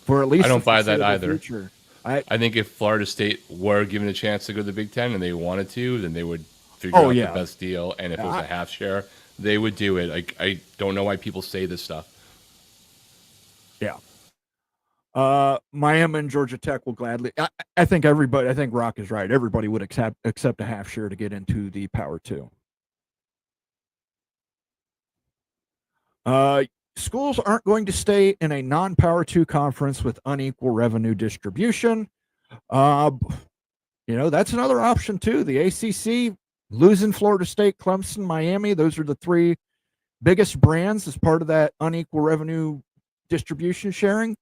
for at least. I don't buy that either. Future. I think if Florida State were given a chance to go to the Big Ten and they wanted to, then they would figure out the best deal. And if it was a half share, they would do it. I don't know why people say this stuff. Yeah. Miami and Georgia Tech will gladly. I think everybody. I think Rock is right. Everybody would accept a half share to get into the Power 2. Schools aren't going to stay in a non-Power 2 conference with unequal revenue distribution. That's another option too. The ACC losing Florida State, Clemson, Miami. Those are the three biggest brands as part of that unequal revenue distribution sharing.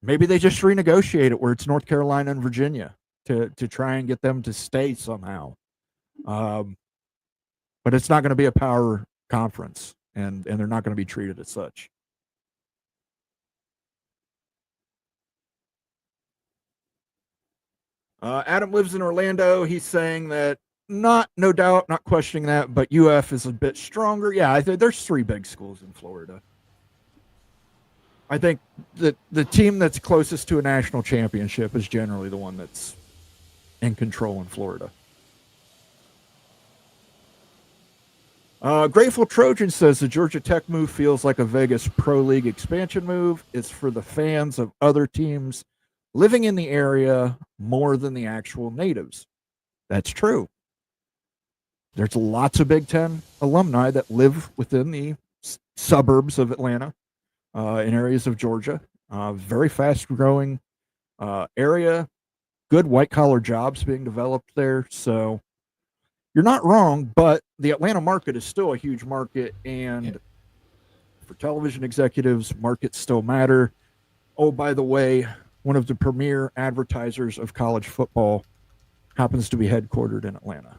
Maybe they just renegotiate it where it's North Carolina and Virginia to try and get them to stay somehow. But it's not going to be a power conference, and they're not going to be treated as such. Adam lives in Orlando. He's saying that no doubt, not questioning that, but UF is a bit stronger. Yeah, I think there's 3 big schools in Florida. I think that the team that's closest to a national championship is generally the one that's in control in Florida. Grateful Trojan says the Georgia Tech move feels like a Vegas Pro League expansion move. It's for the fans of other teams living in the area more than the actual natives. That's true. There's lots of Big Ten alumni that live within the suburbs of Atlanta, in areas of Georgia. Very fast-growing area. Good white-collar jobs being developed there. So you're not wrong, but the Atlanta market is still a huge market, and for television executives, markets still matter. Oh, by the way, one of the premier advertisers of college football happens to be headquartered in Atlanta.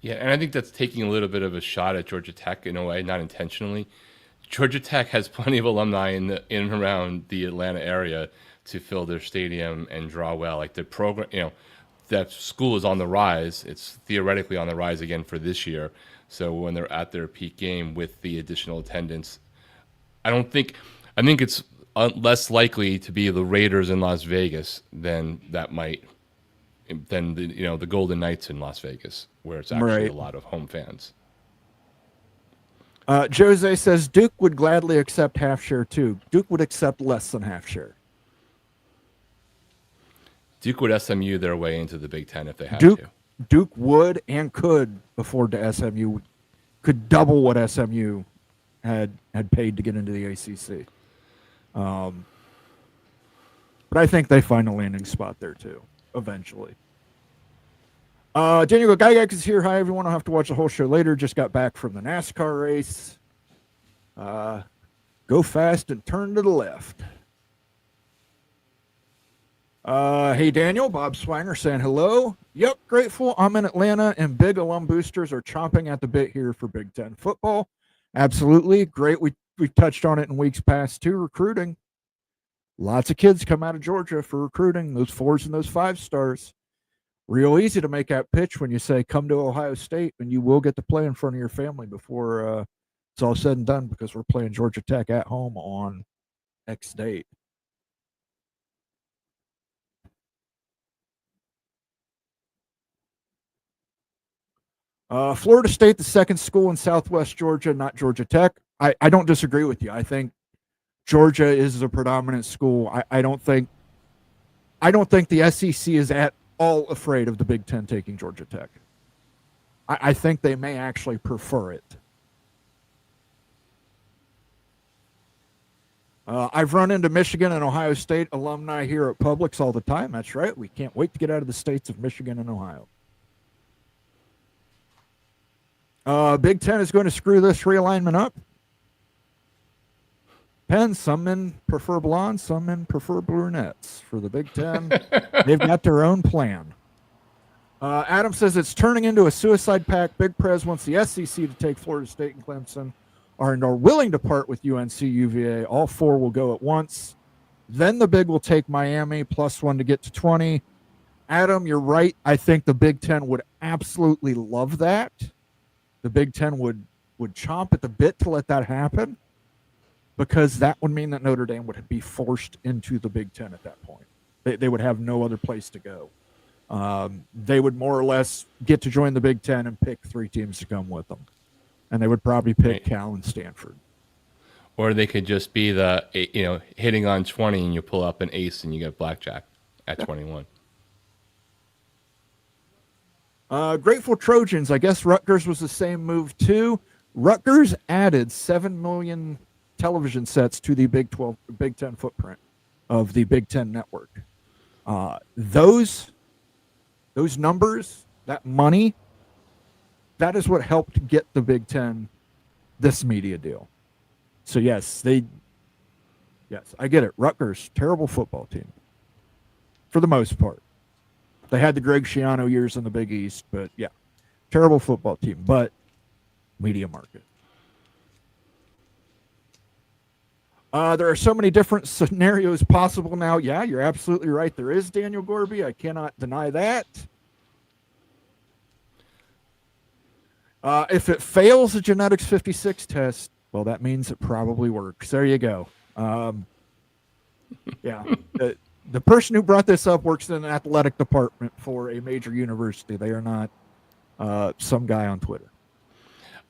Yeah, and I think that's taking a little bit of a shot at Georgia Tech in a way, not intentionally. Georgia Tech has plenty of alumni in and around the Atlanta area to fill their stadium and draw well. Like the program, that school is on the rise. It's theoretically on the rise again for this year. So when they're at their peak game with the additional attendance, I think it's less likely to be the Raiders in Las Vegas than the Golden Knights in Las Vegas, where it's actually a lot of home fans. Jose says Duke would gladly accept half share too. Duke would accept less than half share. Duke would SMU their way into the Big Ten if they had to. Duke would and could afford to SMU, could double what SMU had paid to get into the ACC. But I think they find a landing spot there too, eventually. Daniel Guskiewicz is here. Hi, everyone. I'll have to watch the whole show later. Just got back from the NASCAR race. Go fast and turn to the left. Hey, Daniel. Bob Swanger saying hello. Yep, grateful. I'm in Atlanta, and big alum boosters are chomping at the bit here for Big Ten football. Absolutely. Great. We've touched on it in weeks past, too. Recruiting. Lots of kids come out of Georgia for recruiting, those 4s and those 5 stars. Real easy to make that pitch when you say, come to Ohio State, and you will get to play in front of your family before it's all said and done, because we're playing Georgia Tech at home on X date. Florida State, the second school in Southwest Georgia, not Georgia Tech. I don't disagree with you. I think Georgia is a predominant school. I don't think the SEC is at all afraid of the Big Ten taking Georgia Tech. I think they may actually prefer it. I've run into Michigan and Ohio State alumni here at Publix all the time. That's right. We can't wait to get out of the states of Michigan and Ohio. Big Ten is going to screw this realignment up. Depends. Some men prefer blondes, some men prefer brunettes. For the Big Ten, they've got their own plan. Adam says it's turning into a suicide pact. Big Prez wants the SEC to take Florida State and Clemson, are willing to part with UNC, UVA. All 4 will go at once. Then the Big will take Miami, +1 to get to 20. Adam, you're right. I think the Big Ten would absolutely love that. The Big Ten would chomp at the bit to let that happen, because that would mean that Notre Dame would be forced into the Big Ten at that point. They would have no other place to go. They would more or less get to join the Big Ten and pick 3 teams to come with them. And they would probably pick Cal and Stanford. Or they could just be hitting on 20 and you pull up an ace and you get blackjack at 21. Grateful Trojans. I guess Rutgers was the same move too. Rutgers added 7 million television sets to the Big Ten footprint of the Big Ten network. Those numbers, that money, that is what helped get the Big Ten this media deal. So yes, Yes, I get it. Rutgers, terrible football team for the most part. They had the Greg Schiano years in the Big East, but yeah, terrible football team, but media market. There are so many different scenarios possible now. Yeah, you're absolutely right. There is, Daniel Gorby. I cannot deny that. If it fails a genetics 56 test, well, that means it probably works. There you go. Yeah. The person who brought this up works in an athletic department for a major university. They are not some guy on Twitter.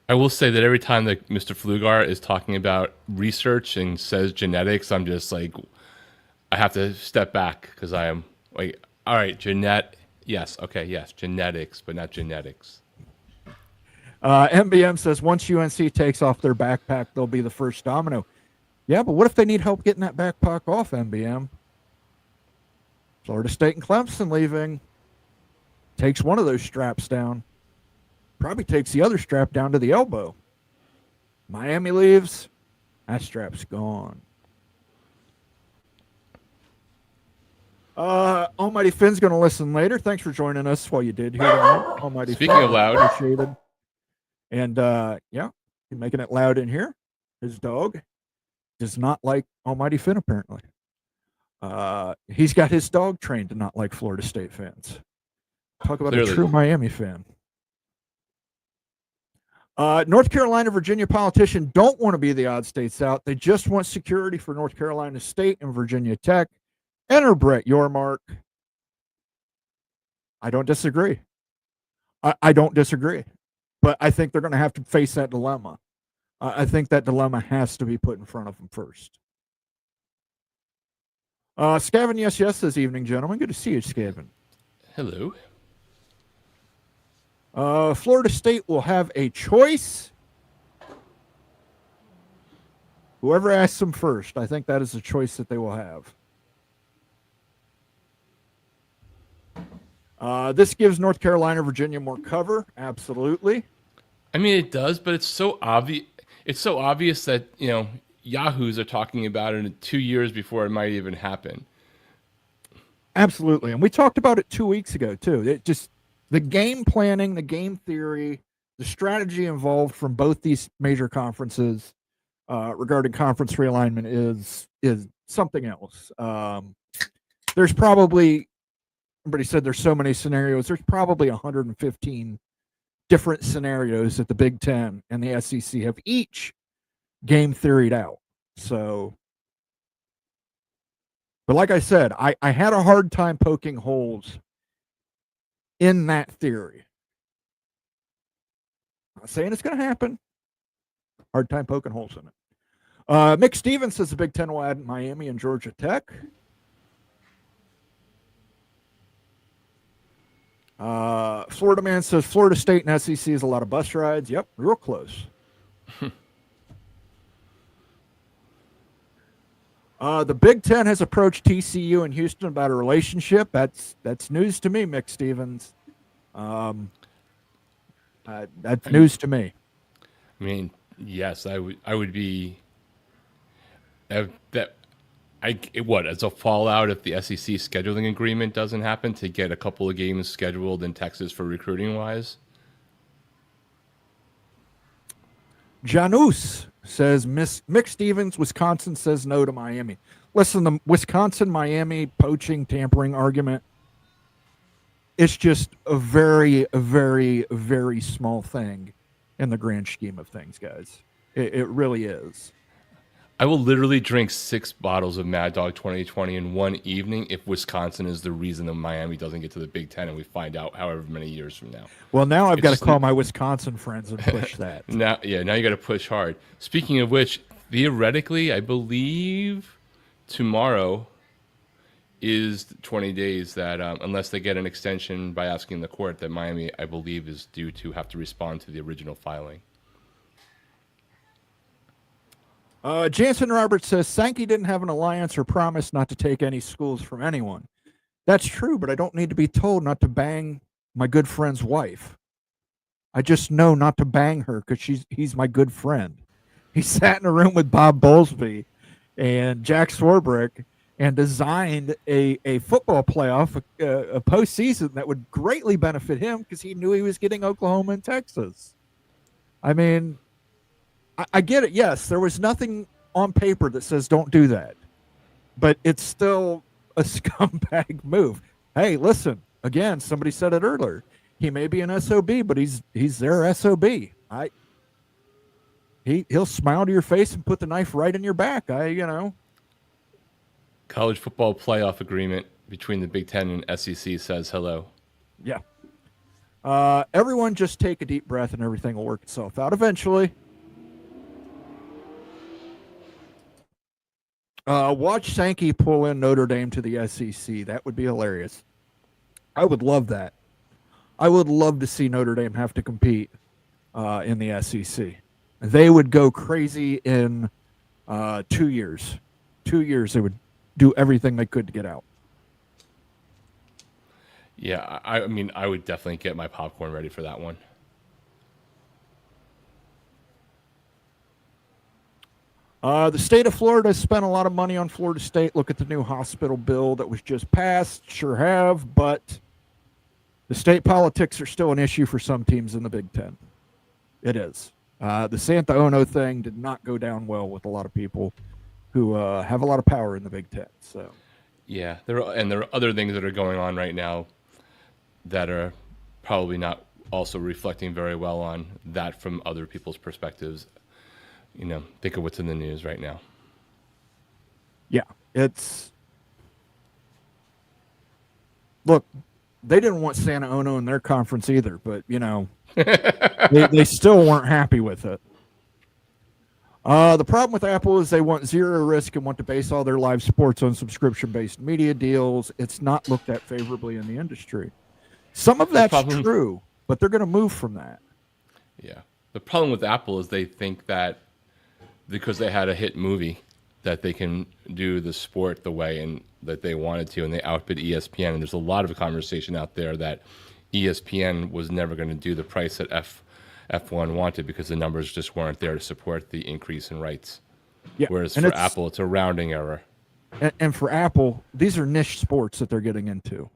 I will say that every time that Mr. Flugar is talking about research and says genetics, I'm just like, I have to step back because I am like, all right, yes, okay, yes, genetics, but not genetics. MBM says once UNC takes off their backpack, they'll be the first domino. Yeah, but what if they need help getting that backpack off, MBM? Florida State and Clemson leaving. Takes one of those straps down. Probably takes the other strap down to the elbow. Miami leaves. That strap's gone. Almighty Finn's going to listen later. Thanks for joining us while you did here tonight. Almighty Speaking Finn, of loud. appreciated. And yeah, he's making it loud in here. His dog does not like Almighty Finn, apparently. He's got his dog trained to not like Florida State fans. Talk about a true Miami fan. North Carolina, Virginia politicians don't want to be the odd states out. They just want security for North Carolina State and Virginia Tech. Enter Brett Yormark. I don't disagree. I don't disagree. But I think they're going to have to face that dilemma. I think that dilemma has to be put in front of them first. Scavin, yes, this evening, gentlemen. Good to see you, Scavin. Hello. Florida State will have a choice. Whoever asks them first, I think that is the choice that they will have. This gives North Carolina, Virginia more cover. Absolutely. I mean, it does, but it's so obvious. It's so obvious that, Yahoos are talking about it 2 years before it might even happen. Absolutely. And we talked about it 2 weeks ago, too. It just, the game planning, the game theory, the strategy involved from both these major conferences regarding conference realignment is something else. There's probably, everybody said there's so many scenarios. There's probably 115 different scenarios that the Big Ten and the SEC have each game theoried out. So, but like I said, I had a hard time poking holes in that theory. Not saying it's going to happen. Hard time poking holes in it. Mick Stevens says the Big Ten will add Miami and Georgia Tech. Florida Man says Florida State and SEC is a lot of bus rides. Yep, real close. The Big Ten has approached TCU and Houston about a relationship. That's news to me, Mick Stevens. That's news to me. I mean, yes, I would be. As a fallout if the SEC scheduling agreement doesn't happen to get a couple of games scheduled in Texas for recruiting wise. Janus says Mick Stevens, Wisconsin says no to Miami. Listen, the Wisconsin-Miami poaching tampering argument, it's just a very, very, very small thing in the grand scheme of things, guys. It really is. I will literally drink 6 bottles of Mad Dog 2020 in one evening if Wisconsin is the reason that Miami doesn't get to the Big Ten and we find out however many years from now. Well, now I've got to call my Wisconsin friends and push that. Now you got to push hard. Speaking of which, theoretically, I believe tomorrow is 20 days that unless they get an extension by asking the court, that Miami, I believe, is due to have to respond to the original filing. Jansen Roberts says Sankey didn't have an alliance or promise not to take any schools from anyone. That's true, but I don't need to be told not to bang my good friend's wife. I just know not to bang her because he's my good friend. He sat in a room with Bob Bowlesby and Jack Swarbrick and designed a football playoff, a postseason that would greatly benefit him because he knew he was getting Oklahoma and Texas. I mean, I get it. Yes, there was nothing on paper that says don't do that, but it's still a scumbag move. Hey, listen, again, somebody said it earlier. He may be an SOB, but he's their SOB. He'll smile to your face and put the knife right in your back. College football playoff agreement between the Big Ten and SEC says hello. Yeah. Everyone just take a deep breath and everything will work itself out eventually. Watch Sankey pull in Notre Dame to the SEC. That would be hilarious. I would love that. I would love to see Notre Dame have to compete in the SEC. They would go crazy in 2 years. 2 years, they would do everything they could to get out. Yeah, I mean, I would definitely get my popcorn ready for that one. The state of Florida has spent a lot of money on Florida State. Look at the new hospital bill that was just passed. Sure have, but the state politics are still an issue for some teams in the Big Ten. It is. The Santa Ono thing did not go down well with a lot of people who have a lot of power in the Big Ten. So, yeah, there are other things that are going on right now that are probably not also reflecting very well on that from other people's perspectives. Think of what's in the news right now. Yeah, look, they didn't want Santa Ono in their conference either, but they still weren't happy with it. The problem with Apple is they want zero risk and want to base all their live sports on subscription-based media deals. It's not looked at favorably in the industry. Some of that's true, but they're going to move from that. Yeah. The problem with Apple is they think that because they had a hit movie that they can do the sport the way and that they wanted to, and they outbid ESPN. And there's a lot of conversation out there that ESPN was never going to do the price that F1 wanted because the numbers just weren't there to support the increase in rights. Yeah. Whereas for Apple, it's a rounding error. And for Apple, these are niche sports that they're getting into.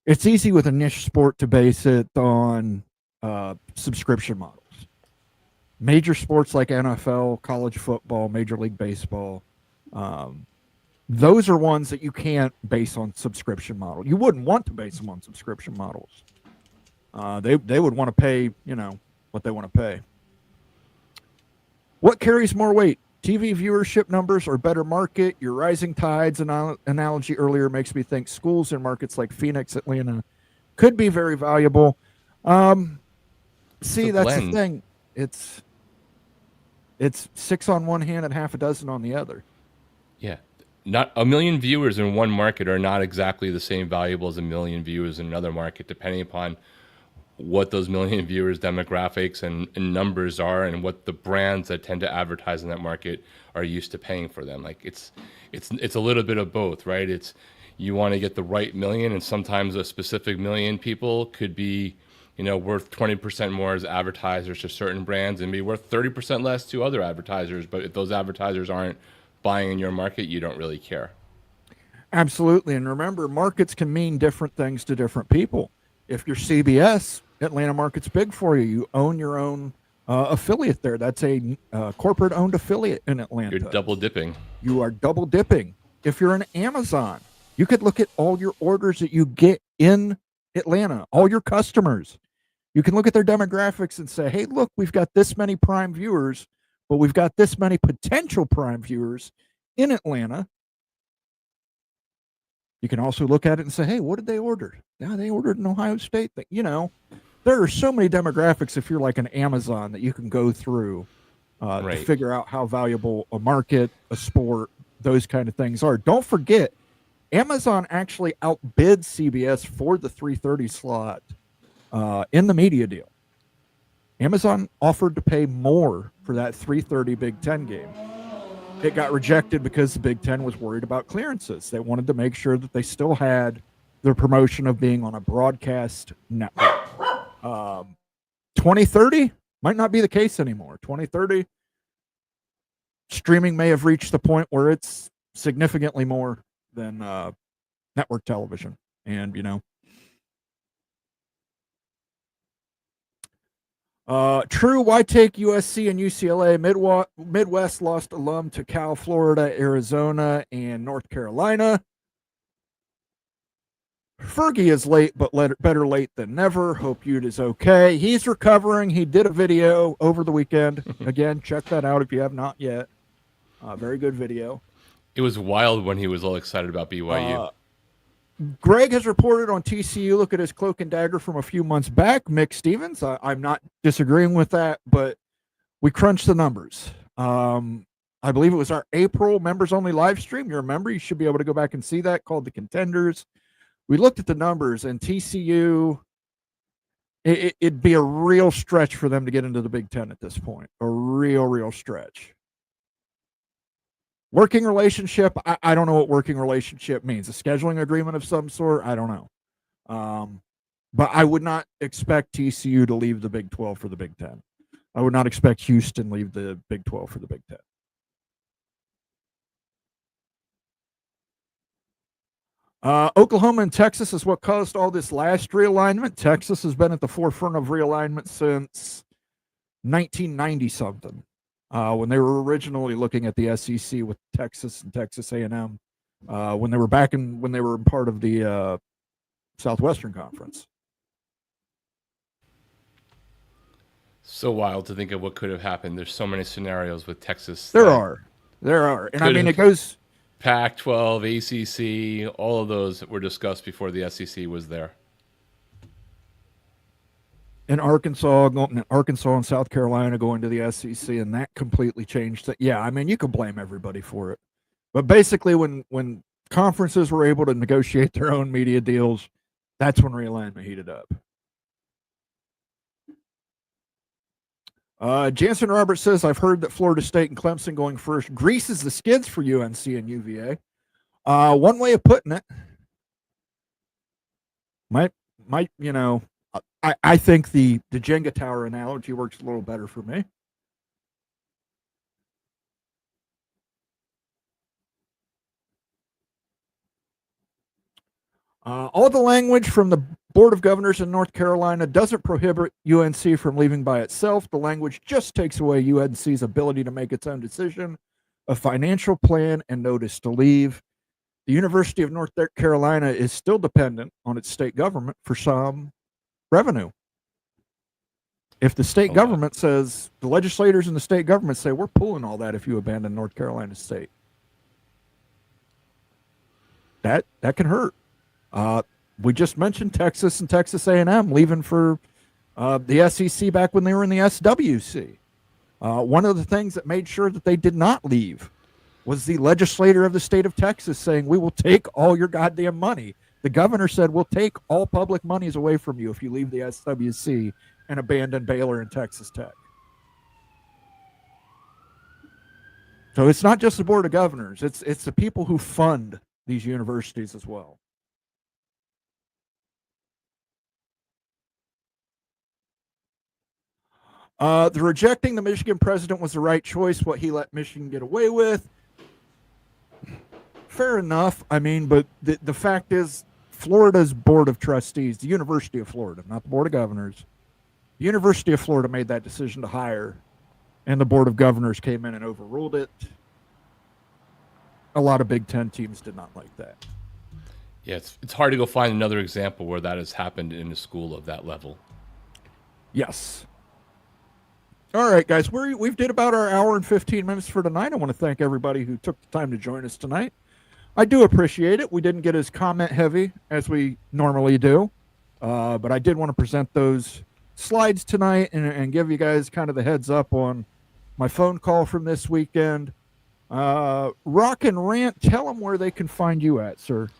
It's easy with a niche sport to base it on subscription models. Major sports like NFL, college football, Major League Baseball, those are ones that you can't base on subscription model. You wouldn't want to base them on subscription models. They would want to pay, what they want to pay. What carries more weight? TV viewership numbers or better market? Your rising tides analogy earlier makes me think schools in markets like Phoenix, Atlanta could be very valuable. See, that's the thing. It's 6 on one hand and half a dozen on the other. Yeah. Not a million viewers in one market are not exactly the same valuable as a million viewers in another market, depending upon what those million viewers demographics and numbers are and what the brands that tend to advertise in that market are used to paying for them. Like it's a little bit of both, right? It's you want to get the right million, and sometimes a specific million people could be worth 20% more as advertisers to certain brands and be worth 30% less to other advertisers. But if those advertisers aren't buying in your market, you don't really care. Absolutely. And remember, markets can mean different things to different people. If you're CBS, Atlanta market's big for you. You own your own affiliate there. That's a corporate-owned affiliate in Atlanta. You're double dipping. You are double dipping. If you're an Amazon, you could look at all your orders that you get in Atlanta, all your customers. You can look at their demographics and say, hey, look, we've got this many prime viewers, but we've got this many potential prime viewers in Atlanta. You can also look at it and say, hey, what did they order? Yeah, they ordered an Ohio State thing. There are so many demographics if you're like an Amazon that you can go through to figure out how valuable a market, a sport, those kind of things are. Don't forget, Amazon actually outbid CBS for the 3:30 slot in the media deal. Amazon offered to pay more for that 3:30 Big Ten game. It got rejected because the Big Ten was worried about clearances. They wanted to make sure that they still had their promotion of being on a broadcast network. 2030 might not be the case anymore. 2030, streaming may have reached the point where it's significantly more than network television. And, true, why take USC and UCLA? Midwest lost alum to Cal, Florida, Arizona, and North Carolina. Fergie is late, but better late than never. Hope Ute is okay. He's recovering. He did a video over the weekend. Again, check that out if you have not yet. Very good video. It was wild when he was all excited about BYU. Greg has reported on TCU. Look at his cloak and dagger from a few months back. Mick Stevens. I'm not disagreeing with that, but we crunched the numbers. I believe it was our April members only live stream. You remember? You should be able to go back and see that, called The Contenders. We looked at the numbers, and TCU, it'd be a real stretch for them to get into the Big Ten at this point. A real stretch. Working relationship, I don't know what working relationship means. A scheduling agreement of some sort? I don't know. But I would not expect TCU to leave the Big 12 for the Big Ten. I would not expect Houston leave the Big 12 for the Big Ten. Oklahoma and Texas is what caused all this last realignment. Texas has been at the forefront of realignment since 1990 something, when they were originally looking at the SEC with Texas and Texas A&M, when they were part of the Southwestern Conference. So wild to think of what could have happened. There's so many scenarios with Texas. There are, and I mean it goes. Pac-12, ACC, all of those were discussed before the SEC was there. In Arkansas and South Carolina going to the SEC, and that completely changed it. Yeah, I mean, you can blame everybody for it. But basically, when conferences were able to negotiate their own media deals, that's when realignment heated up. Jansen Roberts says, I've heard that Florida State and Clemson going first greases the skids for UNC and UVA. One way of putting it, I think the Jenga tower analogy works a little better for me. All the language from the Board of Governors in North Carolina doesn't prohibit UNC from leaving by itself. The language just takes away UNC's ability to make its own decision, a financial plan, and notice to leave. The University of North Carolina is still dependent on its state government for some revenue. If the state government says, the legislators in the state government say, we're pulling all that if you abandon North Carolina State, that can hurt. We just mentioned Texas and Texas A&M leaving for the SEC back when they were in the SWC. One of the things that made sure that they did not leave was the legislator of the state of Texas saying, we will take all your goddamn money. The governor said, we'll take all public monies away from you if you leave the SWC and abandon Baylor and Texas Tech. So it's not just the Board of Governors. It's the people who fund these universities as well. The rejecting the Michigan president was the right choice, what he let Michigan get away with. Fair enough. I mean, but the fact is, Florida's Board of Trustees, the University of Florida, not the Board of Governors, the University of Florida made that decision to hire, and the Board of Governors came in and overruled it. A lot of Big Ten teams did not like that. Yeah, it's hard to go find another example where that has happened in a school of that level. Yes. All right, guys, we've did about our hour and 15 minutes for tonight. I want to thank everybody who took the time to join us tonight. I do appreciate it. We didn't get as comment heavy as we normally do, but I did want to present those slides tonight and give you guys kind of the heads up on my phone call from this weekend. Rock and Rant, tell them where they can find you at, sir.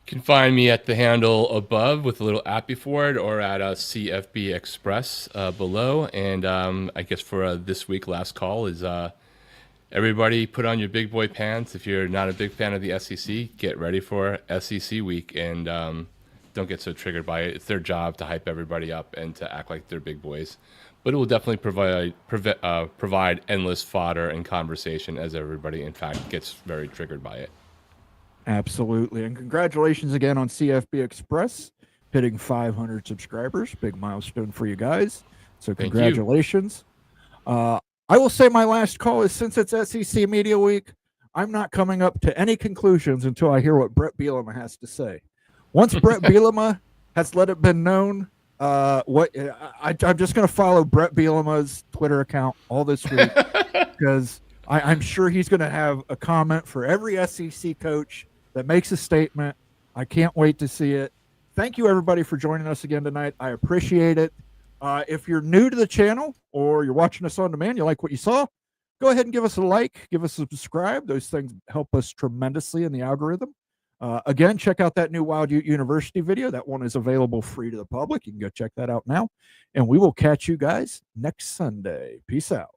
You can find me at the handle above with a little at before it, or at CFB Express below. And I guess for this week, last call is everybody put on your big boy pants. If you're not a big fan of the SEC, get ready for SEC week, and don't get so triggered by it. It's their job to hype everybody up and to act like they're big boys. but it will definitely provide endless fodder and conversation as everybody, in fact, gets very triggered by it. Absolutely. And congratulations again on CFB Express hitting 500 subscribers. Big milestone for you guys. So congratulations. I will say my last call is, since it's SEC Media Week, I'm not coming up to any conclusions until I hear what Brett Bielema has to say. Once Brett Bielema has let it been known, I'm just going to follow Brett Bielema's Twitter account all this week because I'm sure he's going to have a comment for every SEC coach that makes a statement. I can't wait to see it. Thank you, everybody, for joining us again tonight. I appreciate it. If you're new to the channel or you're watching us on demand, you like what you saw, go ahead and give us a like, give us a subscribe. Those things help us tremendously in the algorithm. Again, check out that new Wild Ute University video. That one is available free to the public. You can go check that out now. And we will catch you guys next Sunday. Peace out.